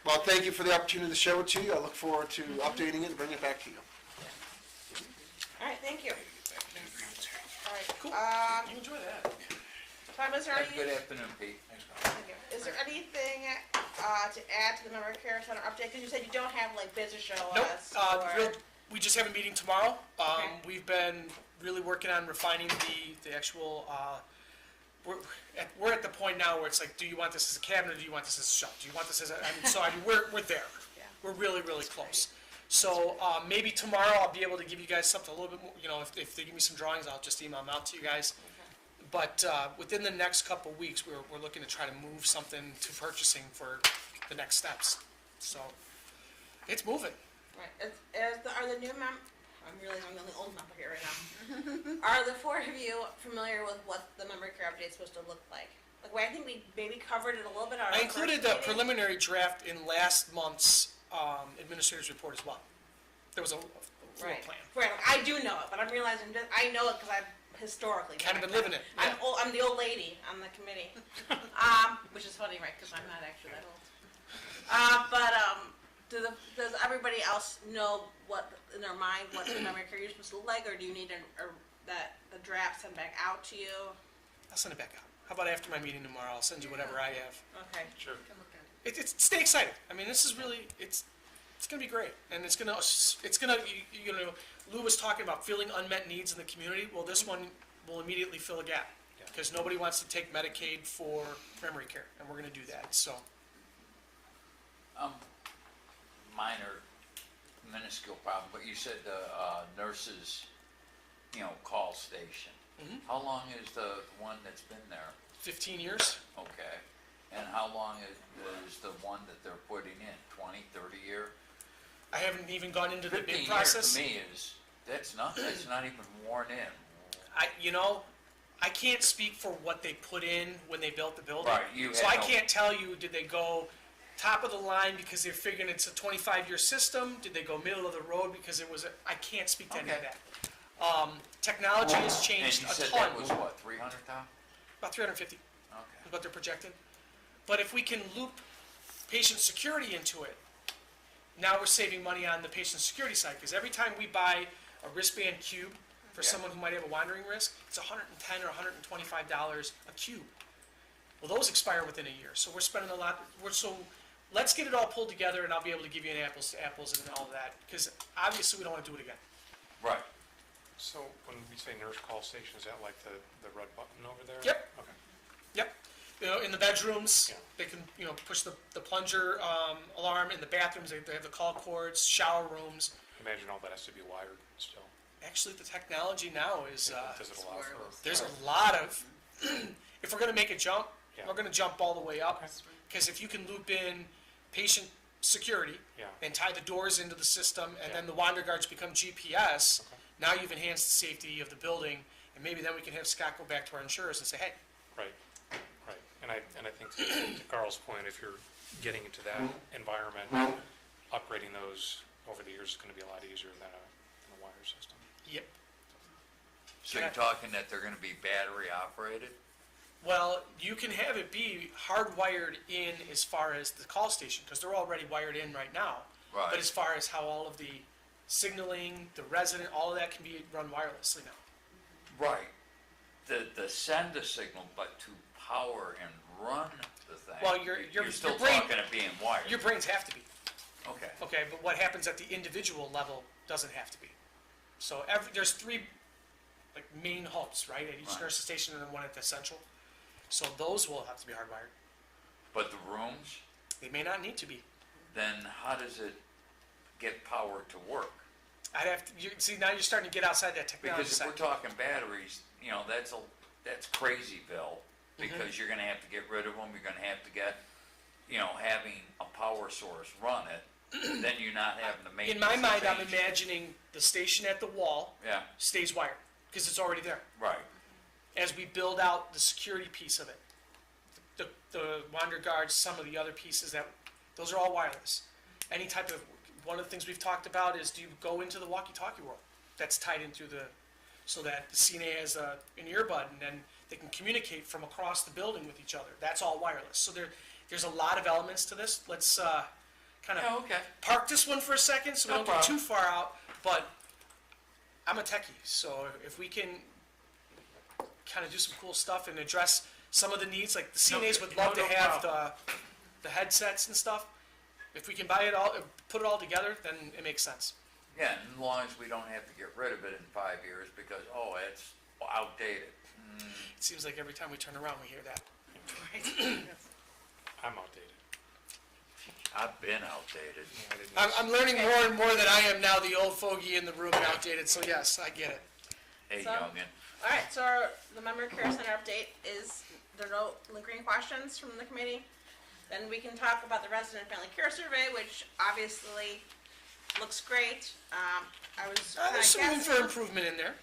Well, thank you for the opportunity to show it to you. I look forward to updating it and bringing it back to you. All right, thank you. All right, Cool. You enjoy that. Tom, is there Have a good any, afternoon, Pete. thank you. Is there anything, to add to the member care center update? Cause you said you don't have like bids to show Nope, us. or- we just have a meeting tomorrow. Okay. We've been really working on refining the actual, we're at the point now where it's like, do you want this as a cabinet, or do you want this as a shelf? Do you want this as we're there. Yeah. We're really, really close. So, maybe tomorrow I'll be able to give you guys something a little bit more, if they give me some drawings, I'll just email them out to you guys. But, within the next couple of weeks, we're looking to try to move something to purchasing for the next steps. So, it's moving. Right, are the new I'm realizing I'm the only old member here right now. Are the four of you familiar with what the memory care update is supposed to look like? Like, I think we maybe covered it a little bit on our I included first the meeting. preliminary draft in last month's administrator's report as well. There was a floor Right. plan. Right, like, I do know it, but I'm realizing that I know it because I've historically. Kind of been back living then. it, I'm yeah. old, I'm the old lady on the committee. Which is funny, right, because I'm not actually that old. Does everybody else know what, in their mind, what the memory care is supposed to look like, or do you need the draft sent back out to you? I'll send it back out. How about after my meeting tomorrow? I'll send you whatever I have. Okay. Sure. Stay excited. I mean, this is really, it's gonna be great. And it's gonna, you know, Lou was talking about filling unmet needs in the community. Well, this one will immediately fill a gap. Yeah. Because nobody wants to take Medicaid for memory care, and we're gonna do that, so. Minor, minuscule problem, but you said the nurses, call station. Mhm. How long is the one that's been there? 15 years? Okay. And how long is the one that they're putting in? 20, 30 year? I haven't even gone into the 15 bid years process. to me is, that's not even worn in. I can't speak for what they put in when they built the building. Right, you So had I no- can't tell you, did they go top of the line because they're figuring it's a 25-year system? Did they go middle of the road because it was I can't speak to any of Okay. that. Technology has And changed you a said ton. that was what, 300,000? About 350 Okay. is what they're projecting. But if we can loop patient security into it, now we're saving money on the patient security side, because every time we buy a wristband cube for Yeah. someone who might have a wandering risk, it's $110 or $125 a cube. Well, those expire within a year, so we're spending a lot, so let's get it all pulled together, and I'll be able to give you an apples to apples and all of that, because obviously we don't want to do it again. Right. So when we say nurse call station, is that like the red button over there? Yep. Okay. Yep. In the bedrooms, Yeah. they can, push the plunger alarm. In the bathrooms, they have the call cords, shower rooms. Imagine all that has to be wired still. Actually, the technology now is, Does it allow for? there's a lot of, if we're gonna make a jump, Yeah. we're gonna jump all the way up. Okay. Because if you can loop in patient security Yeah. and tie the doors into the system, and Yeah. then the wander guards become GPS, Okay. now you've enhanced the safety of the building, and maybe then we can have Scott go back to our insurers and say, hey, Right, right. And I think to Carl's point, if you're getting into that environment, upgrading those over the years is gonna be a lot easier than a wire system. yep. So you're talking that they're gonna be battery operated? Well, you can have it be hardwired in as far as the call station, because they're already wired in right now. Right. But as far as how all of the signaling, the resident, all of that can be run wirelessly now. Right. The send a signal, but to power and run the thing. Well, your still brain- talking it being wired. Your brains have to be, Okay. okay, but what happens at the individual level doesn't have to be. So there's three, main hubs, right, at each Right. nurse station, and then one at the central. So those will have to be hardwired. But the rooms, They may not need to be. then how does it get power to work? I'd have to, see, now you're starting to get outside that technology Because if side. we're talking batteries, that's Crazyville, because you're gonna have to get rid of them, you're gonna have to get, having a power source run it, then you're not having to make. In my mind, I'm imagining the station at the wall Yeah, stays wired, because it's already there. right, As we build out the security piece of it, the wander guards, some of the other pieces, those are all wireless. Any type of, one of the things we've talked about is, do you go into the walkie-talkie world? That's tied in through so that the CNA has an earbud, and then they can communicate from across the building with each other. That's all wireless. So there's a lot of elements to this. Let's kind yeah, of okay. park this one for a second, so we No don't get problem. too far out, but I'm a techie, so if we can kind of do some cool stuff and address some of the needs, like the CNAs would love no to have the headsets and stuff. If we can buy it all, put it all together, then it makes sense. Yeah, and as long as we don't have to get rid of it in 5 years, because, it's outdated. It seems like every time we turn around, we hear that. I'm outdated. I've been outdated. I didn't I'm learning more and more that I am now the old fogey in the room and outdated, so yes, I get it. Hey, So- youngin. All right, so the memory care center update is, there are no lingering questions from the committee. Then we can talk about the resident family care survey, which obviously looks great. I was kinda There's some room for guessing. improvement in there.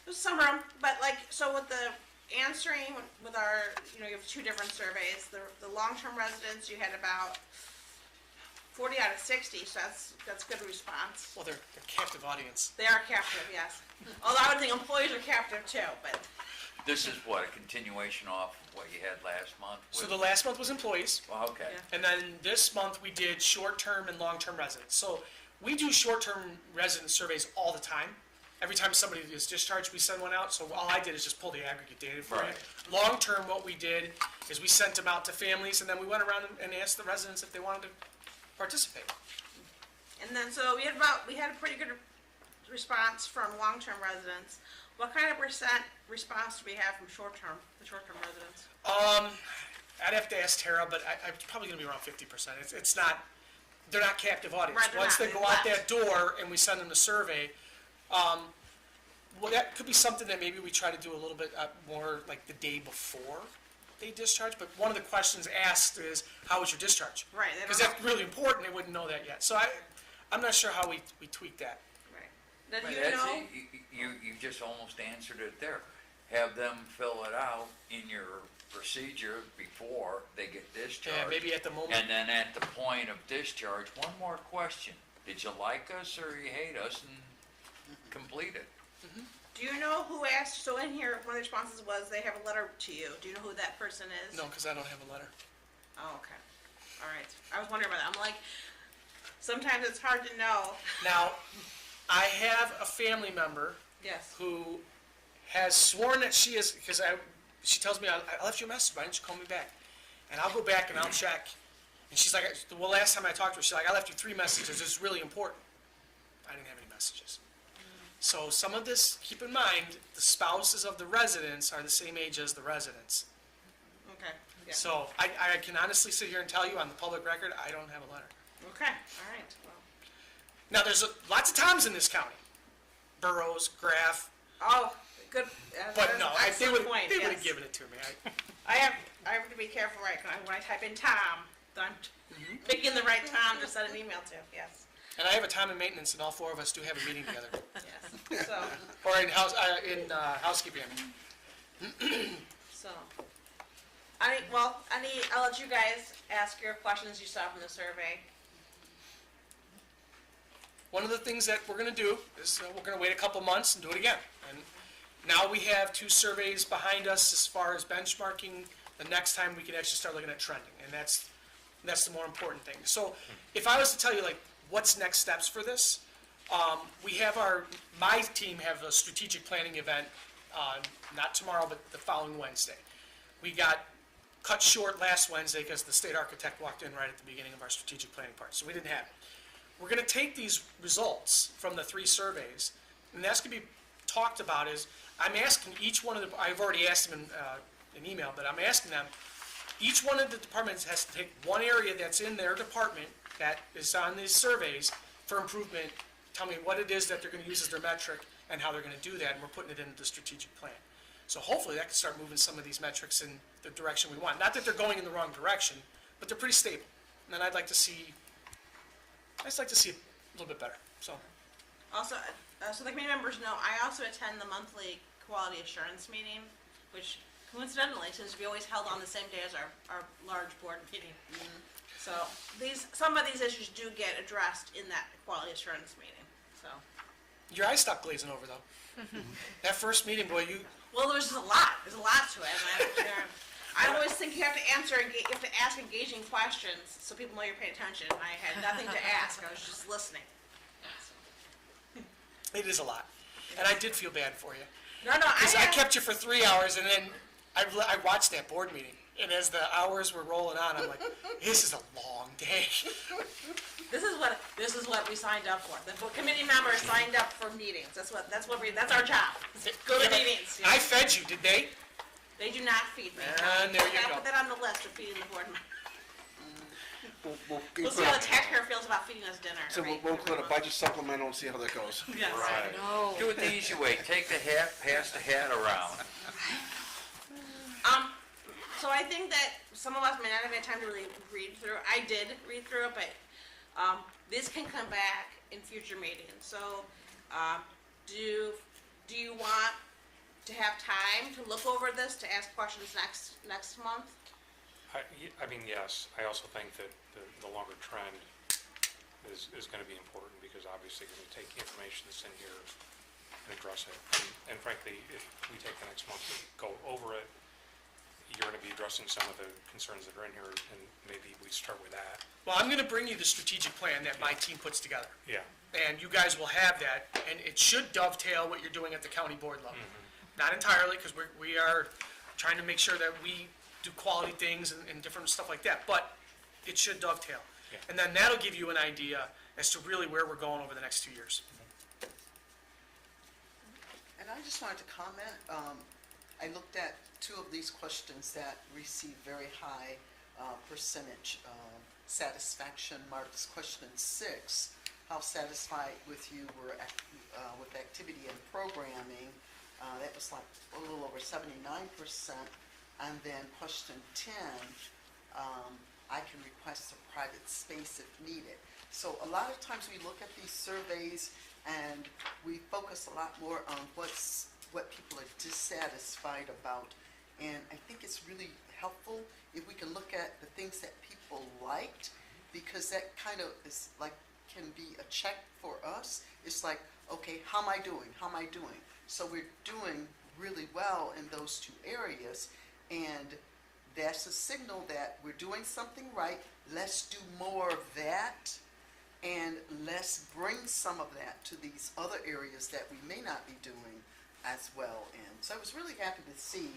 There's some room, but like, so with the answering, with our, you have two different surveys, the long-term residents, you had about 40 out of 60, so that's good response. Well, they're captive audience. They are captive, yes. Although I would think employees are captive too, but, This is what, a continuation off what you had last month? So with- the last month was employees, Well, okay. Yeah. and then this month we did short-term and long-term residents. So we do short-term resident surveys all the time. Every time somebody is discharged, we send one out, so all I did is just pull the aggregate data for Right. it. Long-term, what we did is we sent them out to families, and then we went around and asked the residents if they wanted to participate. and then, so we had a pretty good response from long-term residents. What kind of percent response do we have from the short-term residents? I'd have to ask Tara, but it's probably gonna be around 50%. It's not, they're not captive audience. Right, they're Once not. they go They out left. that door and we send them the survey, well, that could be something that maybe we try to do a little bit more like the day before they discharge, but one of the questions asked is, how was your discharge? Right, they don't Because know. that's really important, they wouldn't know that yet. So I'm not sure how we tweak that. Right. Then But you that's know, it. You just almost answered it there. Have them fill it out in your procedure before they get discharged. Yeah, maybe at the moment. And then at the point of discharge, one more question. Did you like us or you hate us, and complete it? do you know who asked, so in here, one of the responses was they have a letter to you. Do you know who that person is? No, because I don't have a letter. Oh, okay. All right. I was wondering about that. I'm like, sometimes it's hard to know. Now, I have a family member Yes. who has sworn that she is, because she tells me, I left you a message, why didn't you call me back? And I'll go back and I'll check. And she's like, well, last time I talked to her, she's like, I left you 3 messages, it's really important. I didn't have any messages. So some of this, keep in mind, the spouses of the residents are the same age as the residents. Okay. Yeah. So I can honestly sit here and tell you on the public record, I don't have a letter. Okay. All right. Well. Now, there's lots of Toms in this county. Burrows, Graff, Oh, good. but no, they would point, have yes. given it to me. I have to be careful, right? When I type in Tom, I'm picking the right Tom to send an email to. Yes. And I have a time in maintenance, and all 4 of us do have a meeting together. Yes. So. Or in housekeeping, I mean. So, I'll let you guys ask your questions you saw from the survey. One of the things that we're gonna do is we're gonna wait a couple months and do it again. And now we have 2 surveys behind us as far as benchmarking. The next time we can actually start looking at trending, and that's the more important thing. So if I was to tell you, like, what's next steps for this, we have my team have a strategic planning event, not tomorrow, but the following Wednesday. We got cut short last Wednesday because the state architect walked in right at the beginning of our strategic planning part, so we didn't have it. We're gonna take these results from the 3 surveys, and that's gonna be talked about is, I'm asking each one of the, I've already asked them in an email, but I'm asking them, each one of the departments has to take one area that's in their department that is on these surveys for improvement, tell me what it is that they're gonna use as their metric and how they're gonna do that, and we're putting it into the strategic plan. So hopefully that can start moving some of these metrics in the direction we want. Not that they're going in the wrong direction, but they're pretty stable. And then I'd like to see it a little bit better, so. Also, so the committee members know, I also attend the monthly quality assurance meeting, which coincidentally seems to be always held on the same day as our large board meeting. So some of these issues do get addressed in that quality assurance meeting, so. Your eyes stopped glazing over, though. That first meeting, boy, Well, there's a lot to it, and I always think you have to you have to ask engaging questions so people know you're paying attention. I had nothing to ask, I was just listening. it is a lot. And I did feel bad for you. No, Because I kept you for 3 hours, and then I watched that board meeting. And as the hours were rolling on, I'm like, this is a long day. This is what we signed up for. The committee members signed up for meetings. That's our job. Go to Yeah, but meetings. I fed you, did they? They do not feed me. And there you I go. put that on the list of feeding the board members. We'll We'll see how the taxpayer feels about feeding us dinner. So we'll include a budget supplemental and see how that goes. Yes. No. Do it the easy way. Take the hat, pass the hat around. So I think that some of us may not have had time to really read through. I did read through it, but this can come back in future meetings. So, do you want to have time to look over this, to ask questions next month? I mean, yes, I also think that the longer trend is gonna be important, because obviously when we take information that's in here and address it, and frankly, if we take the next month to go over it, you're gonna be addressing some of the concerns that are in here, and maybe we start with that. Well, I'm gonna bring you the strategic plan that my team puts together. Yeah. And you guys will have that, and it should dovetail what you're doing at the county board level. Not entirely, because we are trying to make sure that we do quality things and different stuff like that, but it should dovetail. Yeah. And then that'll give you an idea as to really where we're going over the next 2 years. And I just wanted to comment, I looked at two of these questions that received very high percentage satisfaction marks. Question 6, how satisfied with you were with activity and programming? That was like a little over 79%. And then question 10, I can request a private space if needed. So a lot of times we look at these surveys and we focus a lot more on what people are dissatisfied about. And I think it's really helpful if we can look at the things that people liked, because that kind of is like, can be a check for us. It's like, okay, how am I doing? How am I doing? So we're doing really well in those two areas, and that's a signal that we're doing something right. Let's do more of that, and let's bring some of that to these other areas that we may not be doing as well in. So I was really happy to see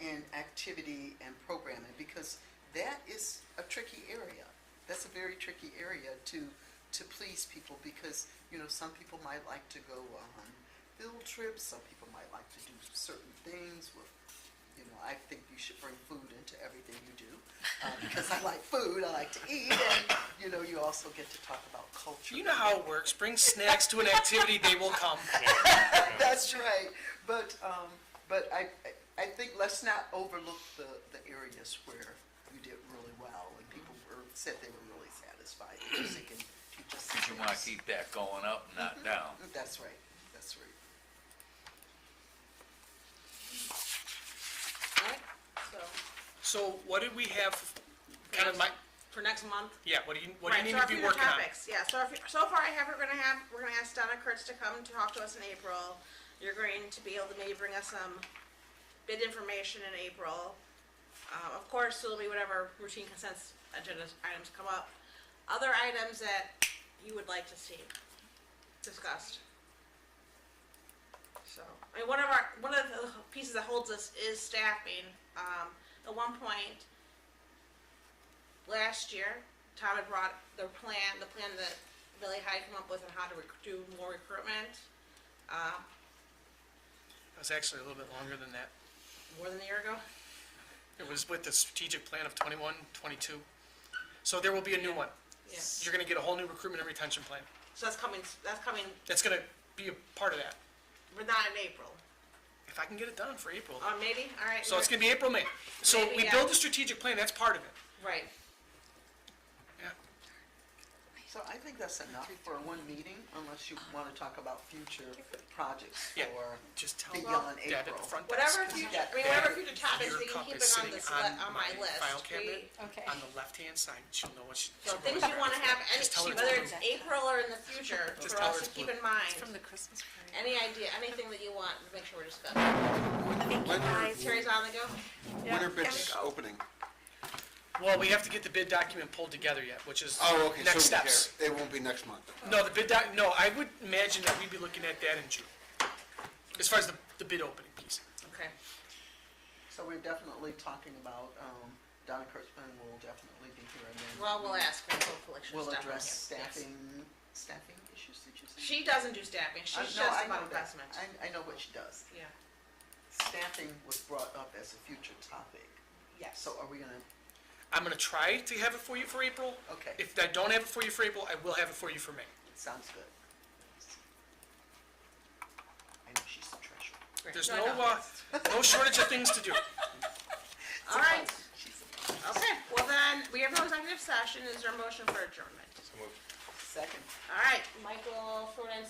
in activity and programming, because that is a tricky area. That's a very tricky area to please people, because, you know, some people might like to go on field trips, some people might like to do certain things with, you know, I think you should bring food into everything you do, because I like food, I like to eat, and, you know, you also get to talk about culture. You know how it works. Bring snacks to an activity, they will come. That's right, but I think let's not overlook the areas where you did really well, and people said they were really satisfied, because they can teach us. Because you wanna keep that going up, not down. That's right, that's right. Alright, So what did we have, kind of for next month? yeah, what do you Right, need so to our be future working on? topics, yeah, so far we're gonna ask Donna Kurtz to come to talk to us in April. You're going to be able to maybe bring us some bid information in April. Of course, it'll be whatever routine consent agenda items come up. Other items that you would like to see discussed. So, I mean, one of the pieces that holds us is staffing. At one point, last year, Tom had brought the plan that Billy Hyde came up with on how to do more recruitment, It was actually a little bit longer than that. more than a year ago. It was with the strategic plan of 21, 22. So there will be a new one. Yeah. You're gonna get a whole new recruitment and retention plan. So that's coming, That's gonna be a part of that. we're not in April. If I can get it done for April. Maybe, alright. So it's gonna be April, May. So Maybe, we yeah. build the strategic plan, that's part of it. Right. Yeah. So I think that's enough for one meeting, unless you want to talk about future projects Yeah. for Just tell beyond Deb at the April. front desk. Whatever future topics, Your we can cup keep is it on sitting this, on on my list. file cabinet. Okay. On the left-hand side, she'll know what she. So she'll things know you what wanna have, Just tell her whether it's it's blue. April or in the future, Just for tell us her to it's keep blue. in mind. From the Christmas parade. Any idea, anything that you want, make sure we're discussing. When are, Terry's on the go? when are bids opening? Well, we have to get the bid document pulled together yet, which is Oh, okay, next so steps. it won't be next month. No, no, I would imagine that we'd be looking at that in June. As far as the bid opening piece. Okay. So we're definitely talking about, Donna Kurtzman will definitely be here, and then Well, we'll ask her, hopefully she'll we'll step in address here. Yes. staffing issues, did you say? She doesn't do staffing, she's No, just I know about that. investment. I know what she does. Yeah, Staffing was brought up as a future topic, yes. so are we gonna, I'm gonna try to have it for you for April. okay, If I don't have it for you for April, I will have it for you for May. sounds good. I know she's the treasurer. There's No, no shortage of things to do. All right, She's the okay, well then, we have no executive session, is there a motion for adjournment? So moved. Second. All right, Michael Froden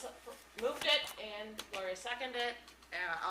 moved it and Gloria seconded it.